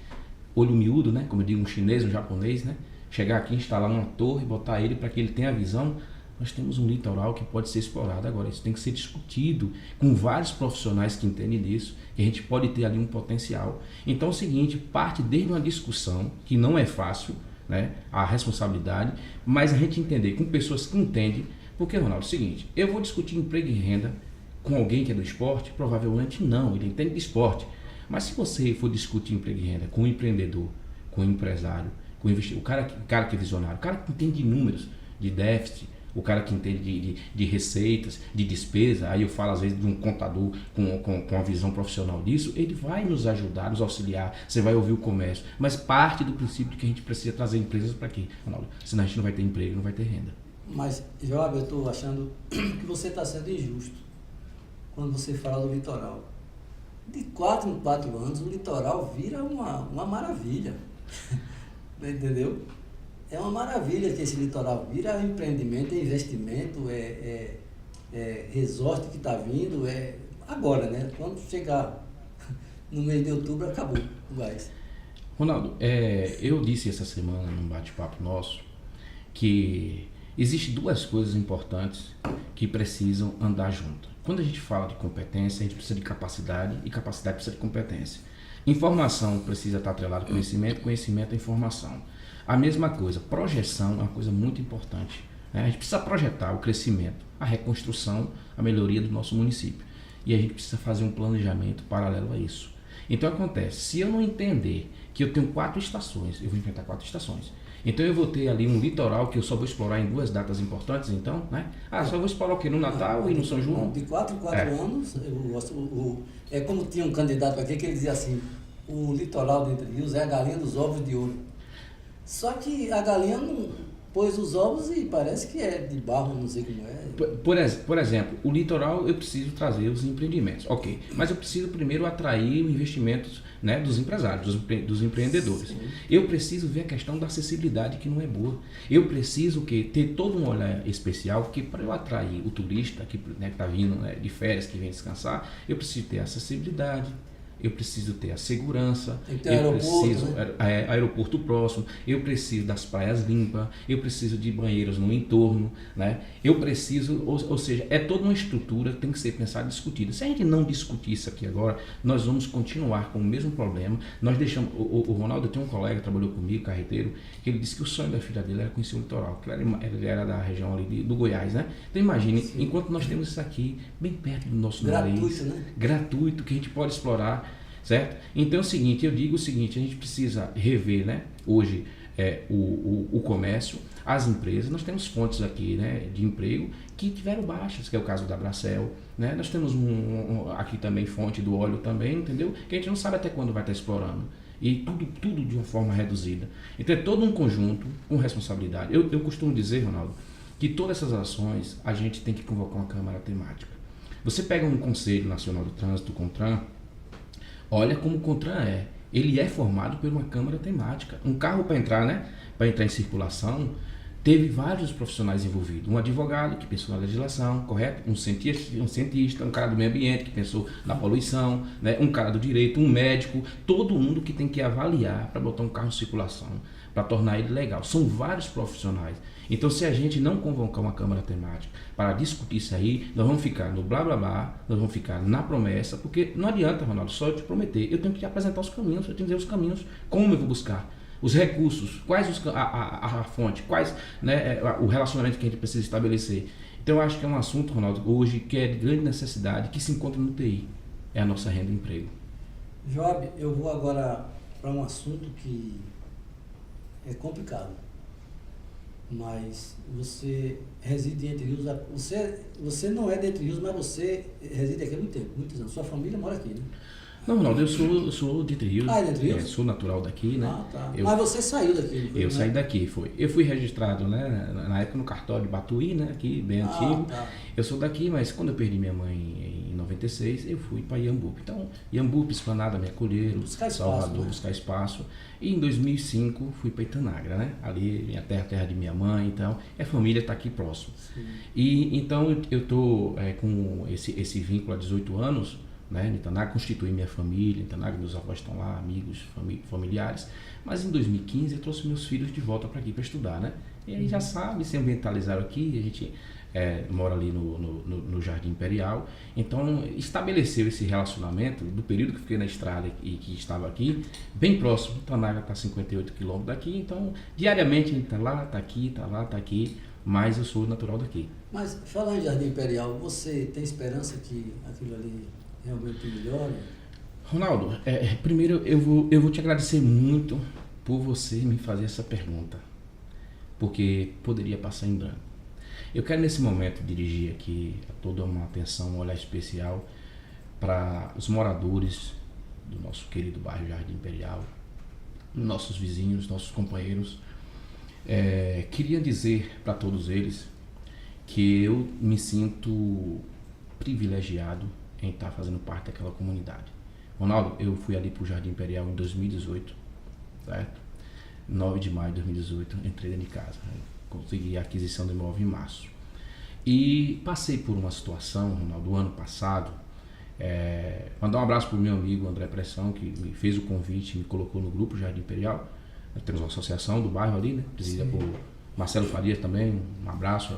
olho miúdo, né? Como eu digo, um chinês, um japonês, né? Chegar aqui, instalar uma torre, botar ele para que ele tenha a visão. Nós temos um litoral que pode ser explorado agora. Isso tem que ser discutido com vários profissionais que entendem disso, que a gente pode ter ali um potencial. Então é o seguinte, parte desde uma discussão, que não é fácil, né, a responsabilidade, mas a gente entender com pessoas que entendem. Porque, Ronaldo, é o seguinte, eu vou discutir emprego e renda com alguém que é do esporte? Provavelmente não, ele entende de esporte. Mas se você for discutir emprego e renda com um empreendedor, com um empresário, com um investidor, o cara que é visionário, o cara que entende de números, de déficit, o cara que entende de receitas, de despesa, aí eu falo às vezes de um contador com uma visão profissional disso, ele vai nos ajudar, nos auxiliar, você vai ouvir o comércio, mas parte do princípio de que a gente precisa trazer empresas para aqui, Ronaldo, senão a gente não vai ter emprego, não vai ter renda. Mas, Joab, eu estou achando que você está sendo injusto quando você fala do litoral. De 4 em 4 anos, o litoral vira uma maravilha, entendeu? É uma maravilha que esse litoral vira empreendimento, é investimento, resort que está vindo, agora, né? Quando chegar no mês de outubro, acabou o gás. Ronaldo, eu disse essa semana num bate-papo nosso que existem 2 coisas importantes que precisam andar junto. Quando a gente fala de competência, a gente precisa de capacidade e capacidade precisa de competência. Informação precisa estar atrelada ao conhecimento, conhecimento à informação. A mesma coisa, projeção é uma coisa muito importante, né? A gente precisa projetar o crescimento, a reconstrução, a melhoria do nosso município. E a gente precisa fazer um planejamento paralelo a isso. Então acontece, se eu não entender que eu tenho 4 estações, eu vou enfrentar 4 estações. Então eu vou ter ali um litoral que eu só vou explorar em 2 datas importantes, então, né? Só vou explorar o quê? No Natal e no São João? De 4 em 4 anos, eu gosto, é como tinha um candidato aqui que ele dizia assim, o litoral de Entre Rios é a galinha dos ovos de ouro. Só que a galinha não pôs os ovos e parece que é de barro, não sei como é. Por exemplo, o litoral eu preciso trazer os empreendimentos, ok. Mas eu preciso primeiro atrair o investimento, né, dos empresários, dos empreendedores. Sim. Eu preciso ver a questão da acessibilidade que não é boa. Eu preciso ter todo um olhar especial, porque para eu atrair o turista que está vindo, né, de férias, que vem descansar, eu preciso ter acessibilidade. Eu preciso ter a segurança, aeroporto próximo, eu preciso das praias limpas, eu preciso de banheiros no entorno, né? Eu preciso, ou seja, é toda uma estrutura que tem que ser pensada e discutida. Se a gente não discutir isso aqui agora, nós vamos continuar com o mesmo problema. Nós deixamos, o Ronaldo tem um colega que trabalhou comigo, carreteiro, que ele disse que o sonho da filha dele era conhecer o litoral, que ele era da região ali do Goiás, né? Então imagine, sim, enquanto nós temos isso aqui bem perto do nosso nariz, né? Gratuito, que a gente pode explorar. Certo? Então é o seguinte, eu digo o seguinte, a gente precisa rever, né, hoje o comércio, as empresas. Nós temos fontes aqui, né, de emprego que tiveram baixas, que é o caso da Bracel, né? Nós temos aqui também fonte do óleo também, entendeu? Que a gente não sabe até quando vai estar explorando. E tudo de uma forma reduzida. Então é todo um conjunto com responsabilidade. Eu costumo dizer, Ronaldo, que todas essas ações a gente tem que convocar uma câmara temática. Você pega um Conselho Nacional do Trânsito, CONTRAN, Olha como o CONTRAN é. Ele é formado por uma câmara temática. Um carro para entrar, né? Para entrar em circulação, teve vários profissionais envolvidos. Um advogado que pensou na legislação, correto? Um cientista, um cara do meio ambiente que pensou na poluição, né? Um cara do direito, um médico, todo mundo que tem que avaliar para botar um carro em circulação, para tornar ele legal. São vários profissionais. Então, se a gente não convocar uma câmara temática para discutir isso aí, nós vamos ficar no blá blá blá, nós vamos ficar na promessa, porque não adianta, Ronaldo, só eu te prometer. Eu tenho que te apresentar os caminhos, eu tenho que dizer os caminhos, como eu vou buscar. Os recursos, quais a fonte, quais, né, o relacionamento que a gente precisa estabelecer. Então eu acho que é um assunto, Ronaldo, hoje que é de grande necessidade, que se encontra no TI, é a nossa renda e emprego. Joab, eu vou agora para um assunto que é complicado, mas você reside em Entre Rios, você não é de Entre Rios, mas você reside aqui há muito tempo, muitos anos, sua família mora aqui, né? Não, Ronaldo, eu sou de Entre Rios, de Entre Rios? Sou natural daqui, né? Ah, tá. Mas você saiu daqui? Eu saí daqui, foi. Eu fui registrado, né, na época no cartório de Batuí, né, aqui, bem antigo. Tá. Eu sou daqui, mas quando eu perdi minha mãe em 96, eu fui para Iambupe. Então, Iambupe, Esplanada, me acolheram, Salvador, buscar espaço. E em 2005, fui para Itanagra, né? Ali, minha terra de minha mãe, então, a família está aqui próximo. Sim. E então, eu estou com esse vínculo há 18 anos, né, em Itanagra, constituí minha família, em Itanagra, meus avós estão lá, amigos, familiares, mas em 2015 eu trouxe meus filhos de volta para aqui para estudar, né, e aí já sabe, se ambientalizaram aqui, a gente mora ali no Jardim Imperial, então estabeleceu esse relacionamento do período que fiquei na estrada e que estava aqui, bem próximo. Itanagra está a 58 quilômetros daqui, então diariamente a gente está lá, está aqui, está lá, está aqui, mas eu sou natural daqui. Mas falando em Jardim Imperial, você tem esperança que aquilo ali realmente melhore? Ronaldo, primeiro eu vou te agradecer muito por você me fazer essa pergunta, porque poderia passar em branco. Eu quero nesse momento dirigir aqui toda uma atenção, um olhar especial para os moradores do nosso querido bairro Jardim Imperial, nossos vizinhos, nossos companheiros. Queria dizer para todos eles que eu me sinto privilegiado em estar fazendo parte daquela comunidade. Ronaldo, eu fui ali para o Jardim Imperial em 2018, certo? 9 de maio de 2018, entrei dentro de casa, consegui a aquisição do imóvel em março. E passei por uma situação, Ronaldo, do ano passado, mandar um abraço para o meu amigo André Pressão, que me fez o convite, me colocou no grupo Jardim Imperial. Nós temos uma associação do bairro ali, né? Presidida por Marcelo Farias também, um abraço.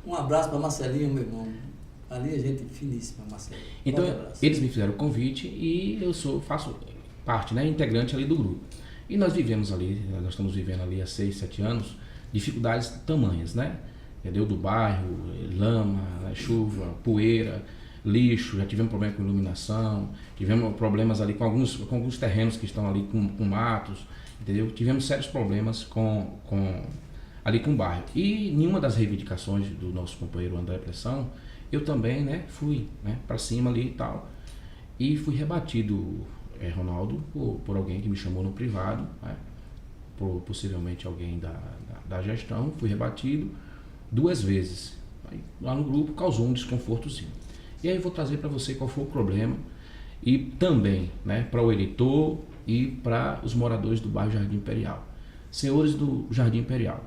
Um abraço para Marcelinho, meu irmão. Ali é gente finíssima, Marcelo. Então, eles me fizeram o convite e eu faço parte, né, integrante ali do grupo. E nós estamos vivendo ali há 6, 7 anos, dificuldades tamanhas, né? Entendeu? Do bairro, lama, chuva, poeira, lixo, já tivemos problema com iluminação, tivemos problemas ali com alguns terrenos que estão ali com matos, entendeu? Tivemos sérios problemas ali com o bairro. E nenhuma das reivindicações do nosso companheiro André Pressão, eu também, né, fui, né, para cima ali e tal, e fui rebatido, Ronaldo, por alguém que me chamou no privado, né, possivelmente alguém da gestão. Fui rebatido 2 vezes. Aí, lá no grupo causou um desconfortozinho. E aí eu vou trazer para você qual foi o problema, e também, né, para o eleitor e para os moradores do bairro Jardim Imperial. Senhores do Jardim Imperial,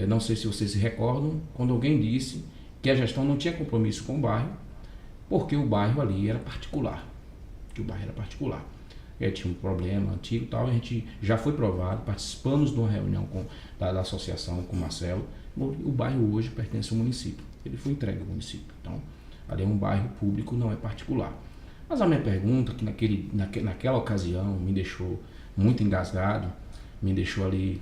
não sei se vocês se recordam, quando alguém disse que a gestão não tinha compromisso com o bairro, porque o bairro ali era particular. Tinha um problema antigo e tal, a gente já foi provado, participamos de uma reunião da associação com o Marcelo. O bairro hoje pertence ao município, ele foi entregue ao município, então ali é um bairro público, não é particular. Mas a minha pergunta, que naquela ocasião me deixou muito engasgado, me deixou ali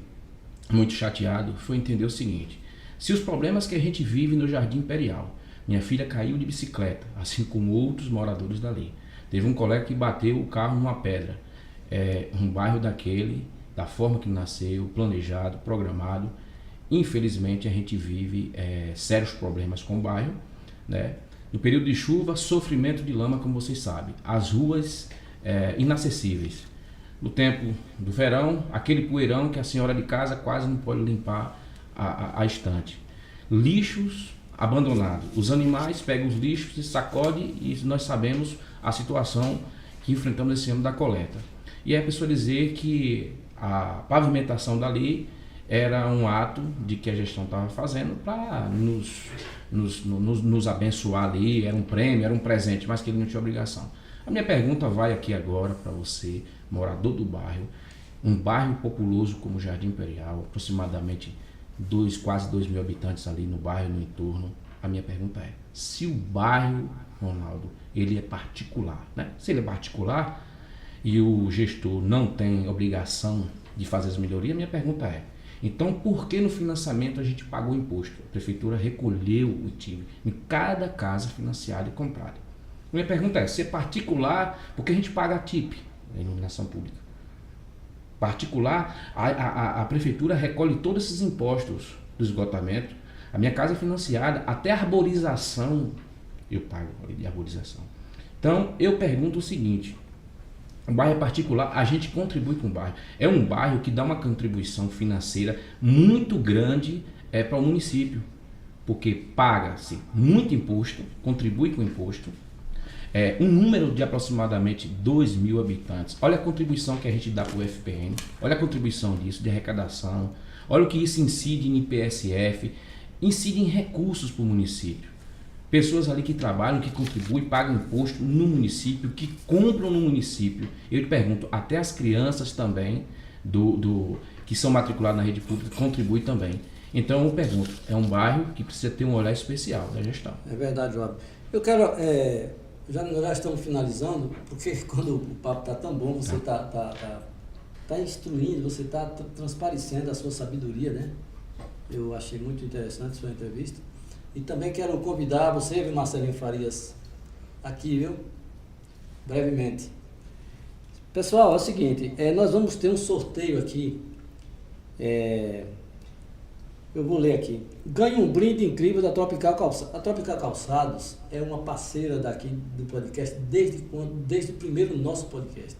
muito chateado, foi entender o seguinte: se os problemas que a gente vive no Jardim Imperial, minha filha caiu de bicicleta, assim como outros moradores dali, teve um colega que bateu o carro numa pedra, um bairro daquele, da forma que nasceu, planejado, programado, infelizmente a gente vive sérios problemas com o bairro, né? No período de chuva, sofrimento de lama, como vocês sabem, as ruas inacessíveis. No tempo do verão, aquele poeirão que a senhora de casa quase não pode limpar a estante. Lixos abandonados. Os animais pegam os lixos e sacodem, e nós sabemos a situação que enfrentamos esse ano da coleta. E aí a pessoa dizer que a pavimentação dali era um ato de que a gestão estava fazendo para nos abençoar ali, era um prêmio, era um presente, mas que ele não tinha obrigação. A minha pergunta vai aqui agora para você, morador do bairro, um bairro populoso como Jardim Imperial, aproximadamente quase 2 mil habitantes ali no bairro e no entorno. A minha pergunta é, se o bairro, Ronaldo, ele é particular, né? Se ele é particular e o gestor não tem obrigação de fazer as melhorias, a minha pergunta é, então por que no financiamento a gente pagou imposto? A prefeitura recolheu o time em cada casa financiada e comprada. A minha pergunta é, se é particular, por que a gente paga a TIP, a iluminação pública? Particular, a prefeitura recolhe todos esses impostos do esgotamento. A minha casa é financiada, até a arborização eu pago de arborização. Então, eu pergunto o seguinte, o bairro é particular, a gente contribui com o bairro. É um bairro que dá uma contribuição financeira muito grande para o município, porque paga-se muito imposto, contribui com o imposto, um número de aproximadamente 2 mil habitantes. Olha a contribuição que a gente dá para o FPM, olha a contribuição disso, de arrecadação, olha o que isso incide em IPSF, incide em recursos para o município. Pessoas ali que trabalham, que contribuem, pagam imposto no município, que compram no município. Eu te pergunto, até as crianças também, que são matriculadas na rede pública, contribuem também. Então eu pergunto, é um bairro que precisa ter um olhar especial da gestão. É verdade, Joab. Eu quero, nós já estamos finalizando, porque quando o papo está tão bom, você está instruindo, você está transparecendo a sua sabedoria, né? Eu achei muito interessante a sua entrevista. E também quero convidar você, viu, Marcelinho Farias, aqui, viu? Brevemente. Pessoal, é o seguinte, nós vamos ter um sorteio aqui. Eu vou ler aqui. Ganhe um brinde incrível da Tropical Calçados. A Tropical Calçados é uma parceira daqui do podcast desde o primeiro nosso podcast.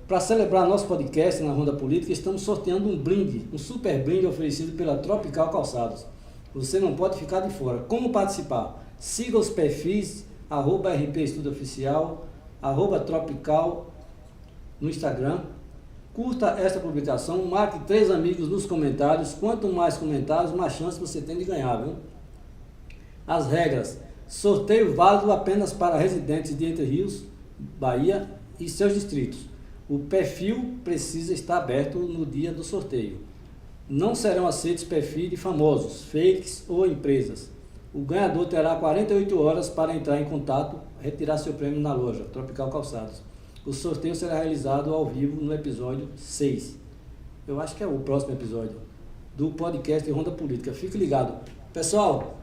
Para celebrar nosso podcast na Ronda Política, estamos sorteando um brinde, um super brinde oferecido pela Tropical Calçados. Você não pode ficar de fora. Como participar? Siga os perfis @RP Estúdio Oficial, @Tropical no Instagram. Curta esta publicação, marque 3 amigos nos comentários. Quanto mais comentários, mais chance você tem de ganhar, viu? As regras. Sorteio válido apenas para residentes de Entre Rios, Bahia e seus distritos. O perfil precisa estar aberto no dia do sorteio. Não serão aceitos perfis de famosos, fakes ou empresas. O ganhador terá 48 horas para entrar em contato e retirar seu prêmio na loja Tropical Calçados. O sorteio será realizado ao vivo no episódio 6. Eu acho que é o próximo episódio do podcast Ronda Política. Fique ligado. Pessoal,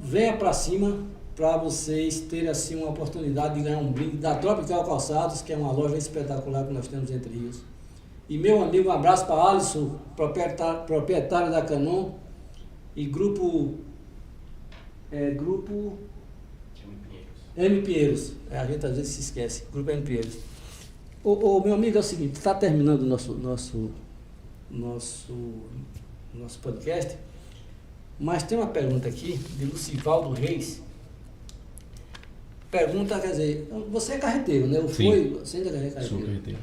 venha para cima para vocês terem assim uma oportunidade de ganhar um brinde da Tropical Calçados, que é uma loja espetacular que nós temos Entre Rios. E meu amigo, um abraço para Alisson, proprietário da Canon e grupo M. Pinheiros. A gente às vezes se esquece, grupo M. Pinheiros. Meu amigo, é o seguinte, está terminando o nosso podcast, mas tem uma pergunta aqui de Lucivaldo Reis. Pergunta, quer dizer, você é carreteiro, né? Você ainda é carreteiro? Sou carreteiro.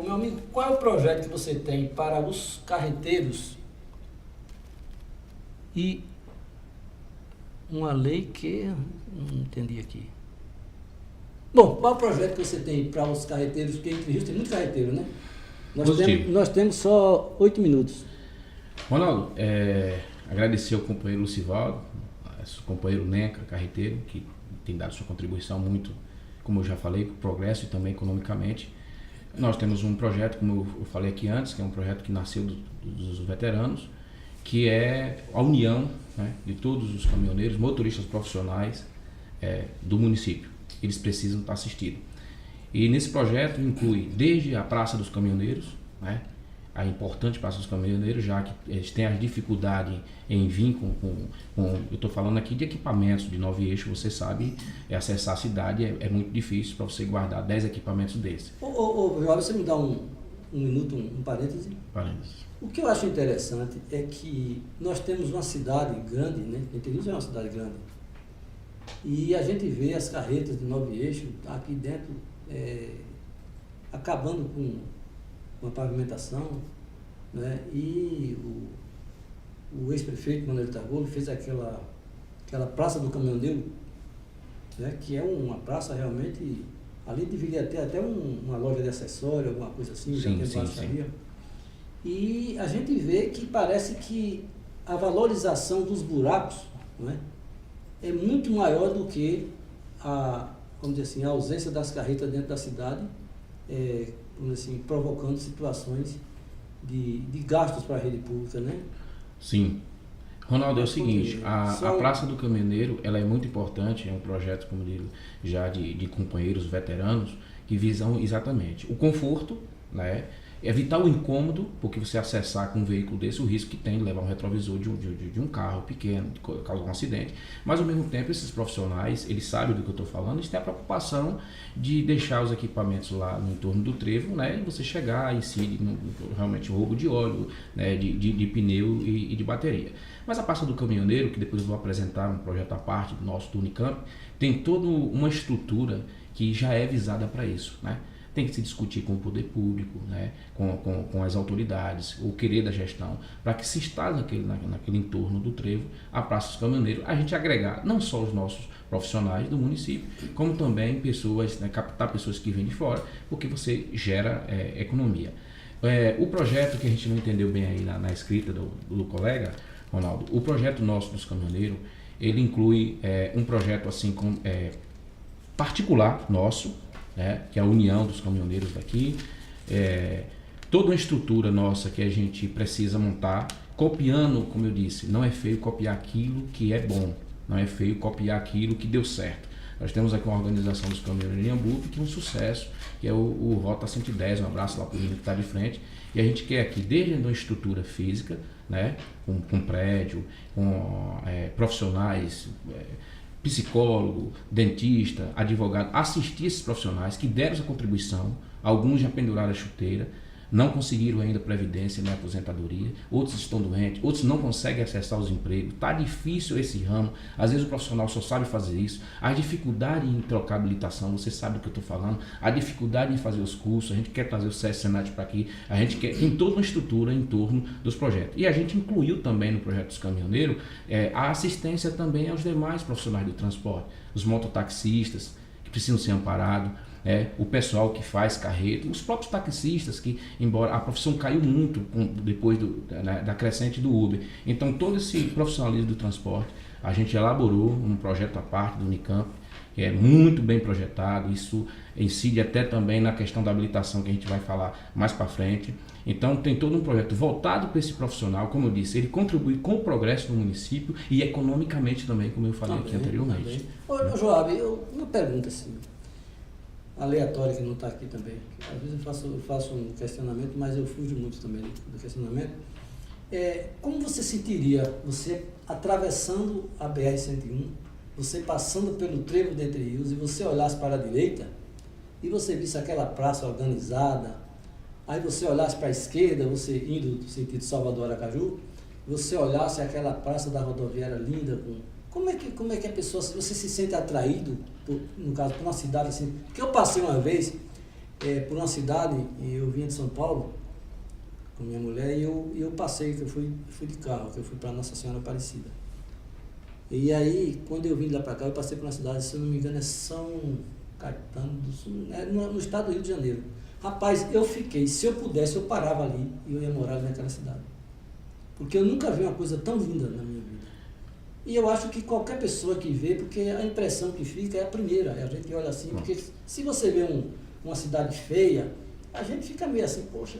Meu amigo, qual é o projeto que você tem para os carreteiros e uma lei que não entendi aqui. Bom, qual é o projeto que você tem para os carreteiros? Porque Entre Rios tem muito carreteiro, né? Nós temos só 8 minutos. Ronaldo, agradecer ao companheiro Lucivaldo, ao companheiro Neca, carreteiro, que tem dado sua contribuição muito, como eu já falei, para o progresso e também economicamente. Nós temos um projeto, como eu falei aqui antes, que é um projeto que nasceu dos veteranos, que é a união, né, de todos os caminhoneiros, motoristas profissionais do município. Eles precisam estar assistidos. E nesse projeto inclui desde a Praça dos Caminhoneiros, né, a importante Praça dos Caminhoneiros, já que eles têm as dificuldades em vir eu estou falando aqui de equipamentos de 9 eixos, você sabe, acessar a cidade é muito difícil para você guardar 10 equipamentos desses. Você me dá um minuto, um parêntese? Parênteses. O que eu acho interessante é que nós temos uma cidade grande, né? Entre Rios é uma cidade grande. E a gente vê as carretas do 9 eixo aqui dentro acabando com a pavimentação, né? E o ex-prefeito Manuel Tagolo fez aquela Praça do Caminhoneiro, né? Que é uma praça realmente, ali deveria ter até uma loja de acessório, alguma coisa assim, já tem baixaria. E a gente vê que parece que a valorização dos buracos, né, é muito maior do que vamos dizer assim, a ausência das carretas dentro da cidade, vamos dizer assim, provocando situações de gastos para a rede pública, né? Sim. Ronaldo, é o seguinte, a Praça do Caminhoneiro, ela é muito importante, é um projeto, como digo, já de companheiros veteranos, que visam exatamente o conforto, né? Evitar o incômodo, porque você acessar com um veículo desse, o risco que tem de levar um retrovisor de um carro pequeno, de causar um acidente. Mas, ao mesmo tempo, esses profissionais, eles sabem do que eu estou falando, eles têm a preocupação de deixar os equipamentos lá no entorno do trevo, né, e você chegar e incide realmente roubo de óleo, né, de pneu e de bateria. Mas a Praça do Caminhoneiro, que depois eu vou apresentar um projeto à parte do nosso do Unicamp, tem toda uma estrutura que já é visada para isso, né? Tem que se discutir com o poder público, né, com as autoridades, o querer da gestão, para que se instale naquele entorno do trevo a Praça dos Caminhoneiros, a gente agregar não só os nossos profissionais do município, como também pessoas, né, captar pessoas que vêm de fora, porque você gera economia. O projeto que a gente não entendeu bem aí na escrita do colega, Ronaldo, o projeto nosso dos caminhoneiros, ele inclui um projeto assim particular nosso, né, que é a união dos caminhoneiros daqui, toda uma estrutura nossa que a gente precisa montar, copiando, como eu disse, não é feio copiar aquilo que é bom, não é feio copiar aquilo que deu certo. Nós temos aqui uma organização dos caminhoneiros de Iambu, que é um sucesso, que é o Rota 110, um abraço lá para o menino que está de frente, e a gente quer aqui, desde uma estrutura física, né, com prédio, com profissionais, psicólogo, dentista, advogado, assistir esses profissionais que deram essa contribuição, alguns já penduraram a chuteira, não conseguiram ainda previdência nem aposentadoria, outros estão doentes, outros não conseguem acessar os empregos, está difícil esse ramo, às vezes o profissional só sabe fazer isso, a dificuldade em trocar habilitação, você sabe do que eu estou falando, a dificuldade em fazer os cursos, a gente quer trazer o SESC Senat para aqui, a gente quer, tem toda uma estrutura em torno dos projetos, e a gente incluiu também no projeto dos caminhoneiros a assistência também aos demais profissionais do transporte, os mototaxistas que precisam ser amparados, o pessoal que faz carreta, os próprios taxistas que, embora a profissão caiu muito depois da crescente do Uber, então todo esse profissionalismo do transporte, a gente elaborou um projeto à parte do Unicamp, que é muito bem projetado, isso incide até também na questão da habilitação que a gente vai falar mais para frente, então tem todo um projeto voltado para esse profissional, como eu disse, ele contribui com o progresso do município e economicamente também, como eu falei aqui anteriormente. Ô Joab, uma pergunta assim, aleatória que não está aqui também. Às vezes eu faço um questionamento, mas eu fujo muito também do questionamento. Como você sentiria, você atravessando a BR-101, você passando pelo trevo de Entre Rios e você olhasse para a direita e você visse aquela praça organizada, aí você olhasse para a esquerda, você indo no sentido Salvador-Aracaju, você olhasse aquela praça da rodoviária linda, como é que a pessoa, se você se sente atraído, no caso, por uma cidade assim, porque eu passei uma vez por uma cidade, e eu vinha de São Paulo com minha mulher, e eu passei, que eu fui de carro, que eu fui para Nossa Senhora Aparecida. E aí, quando eu vim de lá para cá, eu passei por uma cidade, se eu não me engano, é São Caetano do Sul, no estado do Rio de Janeiro. Rapaz, eu fiquei, se eu pudesse, eu parava ali e eu ia morar ali naquela cidade. Porque eu nunca vi uma coisa tão linda na minha vida. E eu acho que qualquer pessoa que vê, porque a impressão que fica é a primeira, a gente olha assim, porque se você vê uma cidade feia, a gente fica meio assim, poxa,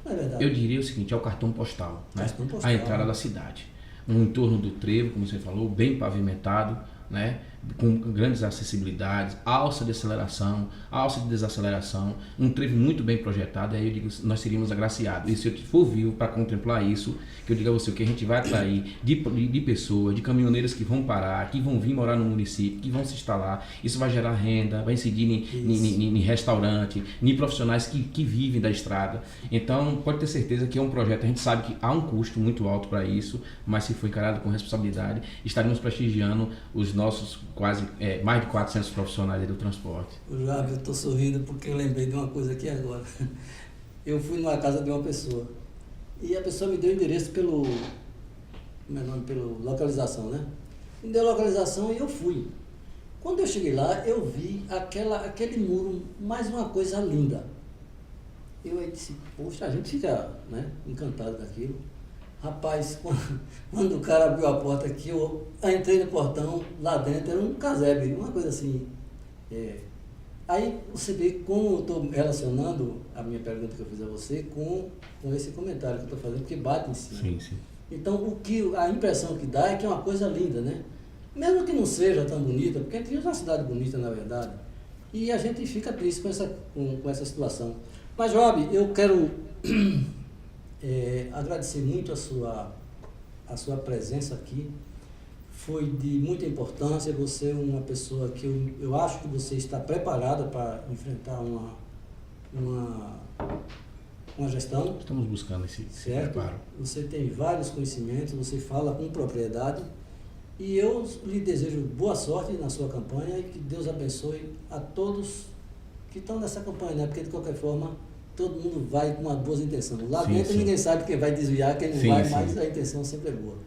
não é verdade? Eu diria o seguinte, é o cartão postal, né? Cartão postal. A entrada da cidade. Um entorno do trevo, como você falou, bem pavimentado, né? Com grandes acessibilidades, alça de aceleração, alça de desaceleração, um trevo muito bem projetado, e aí eu digo, nós seríamos agraciados. E se eu for vivo para contemplar isso, que eu digo a você, o que a gente vai atrair de pessoas, de caminhoneiros que vão parar, que vão vir morar no município, que vão se instalar, isso vai gerar renda, vai incidir em restaurante, em profissionais que vivem da estrada. Então, pode ter certeza que é um projeto, a gente sabe que há um custo muito alto para isso, mas se for encarado com responsabilidade, estaremos prestigiando os nossos mais de 400 profissionais aí do transporte. Joab, eu estou sorrindo porque eu lembrei de uma coisa aqui agora. Eu fui numa casa de uma pessoa e a pessoa me deu o endereço pelo localização, né? Me deu a localização e eu fui. Quando eu cheguei lá, eu vi aquele muro, mais uma coisa linda. Eu aí disse, poxa, a gente fica, né, encantado daquilo. Rapaz, quando o cara abriu a porta aqui, eu entrei no portão, lá dentro era um casebre, uma coisa assim. Aí você vê como eu estou relacionando a minha pergunta que eu fiz a você com esse comentário que eu estou fazendo, porque bate em cima. Sim, sim. Então, a impressão que dá é que é uma coisa linda, né? Mesmo que não seja tão bonita, porque Entre Rios é uma cidade bonita, na verdade, e a gente fica triste com essa situação. Mas, Joab, eu quero agradecer muito a sua presença aqui. Foi de muita importância. Você é uma pessoa que eu acho que você está preparada para enfrentar uma gestão. Estamos buscando esse preparo. Você tem vários conhecimentos, você fala com propriedade. E eu lhe desejo boa sorte na sua campanha e que Deus abençoe a todos que estão nessa campanha, né? Porque de qualquer forma todo mundo vai com uma boa intenção. Lá dentro ninguém sabe quem vai desviar, quem não vai, mas a intenção sempre é boa.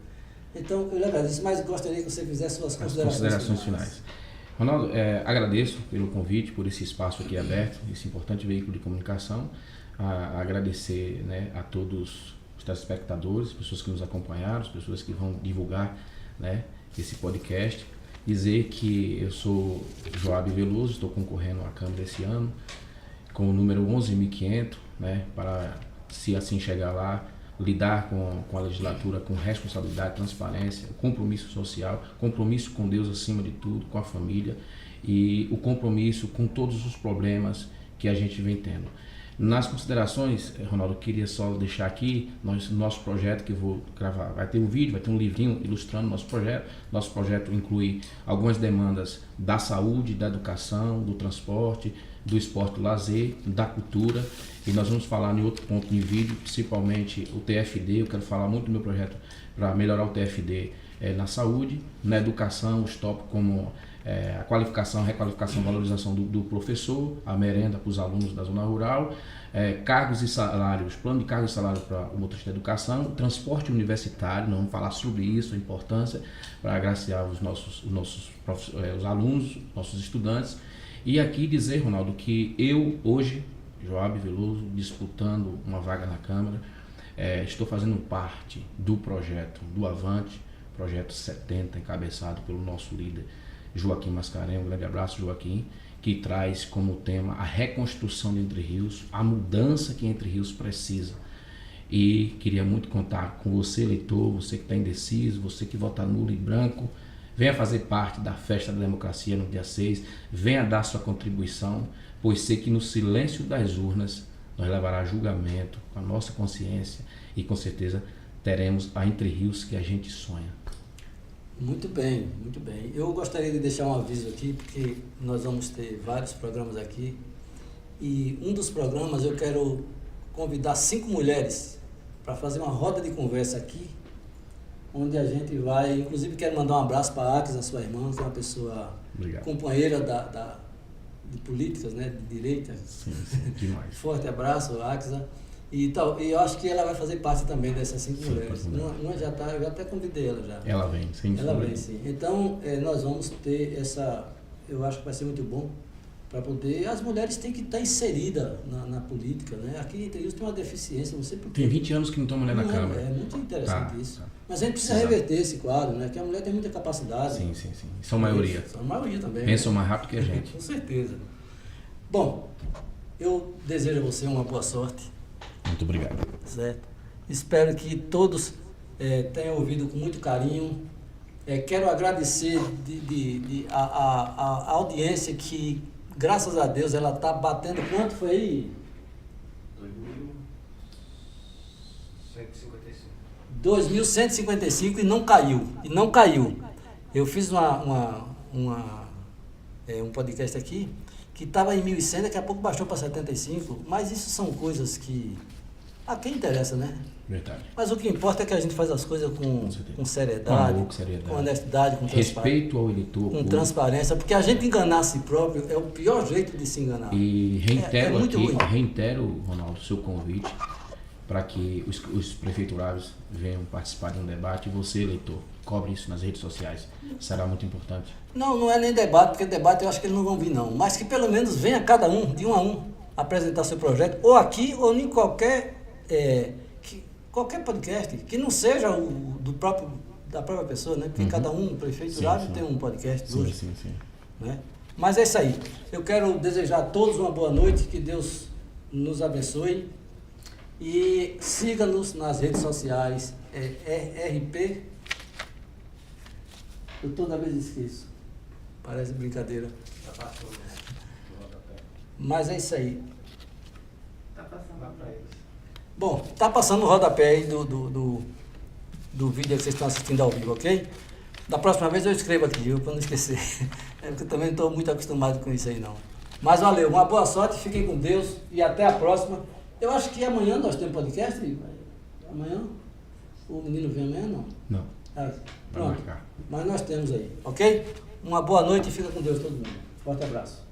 Então eu lhe agradeço, mas gostaria que você fizesse suas considerações finais. Ronaldo, agradeço pelo convite, por esse espaço aqui aberto, esse importante veículo de comunicação. Agradecer, né, a todos os telespectadores, as pessoas que nos acompanharam, as pessoas que vão divulgar, né, esse podcast. Dizer que eu sou Joab Veloso, estou concorrendo à Câmara esse ano com o número 11.500, né, para, se assim chegar lá, lidar com a legislatura com responsabilidade, transparência, compromisso social, compromisso com Deus acima de tudo, com a família e o compromisso com todos os problemas que a gente vem tendo. Nas considerações, Ronaldo, eu queria só deixar aqui nosso projeto que eu vou gravar. Vai ter um vídeo, vai ter um livrinho ilustrando nosso projeto. Nosso projeto inclui algumas demandas da saúde, da educação, do transporte, do esporte e lazer, da cultura. E nós vamos falar em outro ponto de vídeo, principalmente o TFD. Eu quero falar muito do meu projeto para melhorar o TFD na saúde, na educação, os tópicos como a qualificação, requalificação, valorização do professor, a merenda para os alunos da zona rural, cargos e salários, plano de cargos e salários para o motorista da educação, transporte universitário, nós vamos falar sobre isso, a importância para agraciar os alunos, nossos estudantes. E aqui dizer, Ronaldo, que eu hoje, Joab Veloso, disputando uma vaga na Câmara, estou fazendo parte do projeto do Avante, projeto 70, encabeçado pelo nosso líder Joaquim Mascarenhas. Um grande abraço, Joaquim, que traz como tema a reconstrução de Entre Rios, a mudança que Entre Rios precisa. E queria muito contar com você, eleitor, você que está indeciso, você que vota nulo e branco. Venha fazer parte da Festa da Democracia no dia 6, venha dar sua contribuição, pois sei que no silêncio das urnas nós levará a julgamento com a nossa consciência e com certeza teremos a Entre Rios que a gente sonha. Muito bem, muito bem. Eu gostaria de deixar um aviso aqui, porque nós vamos ter vários programas aqui. E um dos programas eu quero convidar 5 mulheres para fazer uma roda de conversa aqui, onde a gente vai, inclusive quero mandar um abraço para a Axis, a sua irmã, que é uma pessoa companheira de políticas, né, de direita. Sim, demais. Forte abraço, Axis. E eu acho que ela vai fazer parte também dessas 5 mulheres. Uma já está, eu até convidei ela já. Ela vem, sim. Ela vem, sim. Então, nós vamos ter eu acho que vai ser muito bom para poder. As mulheres têm que estar inseridas na política, né? Aqui em Entre Rios tem uma deficiência, não sei por quê. Tem 20 anos que não tem mulher na Câmara. É muito interessante isso. Mas a gente precisa reverter esse quadro, né? Que a mulher tem muita capacidade. Sim. São maioria. São maioria também. Pensam mais rápido que a gente. Com certeza. Bom, eu desejo a você uma boa sorte. Muito obrigado. Certo. Espero que todos tenham ouvido com muito carinho. Quero agradecer a audiência que, graças a Deus, ela está batendo. Quanto foi aí? 2.155 e não caiu. Eu fiz um podcast aqui que estava em 1.100, daqui a pouco baixou para 75, mas isso são coisas que a quem interessa, né? Verdade. Mas o que importa é que a gente faz as coisas certeza. com seriedade, Com amor, com seriedade. com honestidade, com Respeito ao eleitor. com público. transparência, porque a gente enganar a si próprio é o pior jeito de se enganar. E reitero muito aqui, ruim. reitero, Ronaldo, seu convite para que os prefeiturários venham participar de um debate e você, eleitor, cobre isso nas redes sociais. Será muito importante. Não é nem debate, porque debate eu acho que eles não vão vir não, mas que pelo menos venha cada um, de um a um, apresentar seu projeto, ou aqui ou em qualquer podcast, que não seja da própria pessoa, né? Porque cada um, prefeiturário, Sim. tem um podcast Sim, hoje. sim, sim. Né? Mas é isso aí. Eu quero desejar a todos uma boa noite, que Deus nos abençoe e siga-nos nas redes sociais, RP. Eu toda vez esqueço. Parece brincadeira. Tá passando, né? Do rodapé. Mas é isso aí. Tá passando lá pra eles. Bom, tá passando o rodapé aí do vídeo que vocês estão assistindo ao vivo, ok? Da próxima vez eu escrevo aqui, viu? Para não esquecer. É porque eu também não estou muito acostumado com isso aí, não. Mas valeu, uma boa sorte, fiquem com Deus e até a próxima. Eu acho que amanhã nós temos podcast. Amanhã? O menino vem amanhã, não? Não. Ah, Vai pronto. marcar. Mas nós temos aí, ok? Uma boa noite e fica com Deus todo mundo. Forte abraço.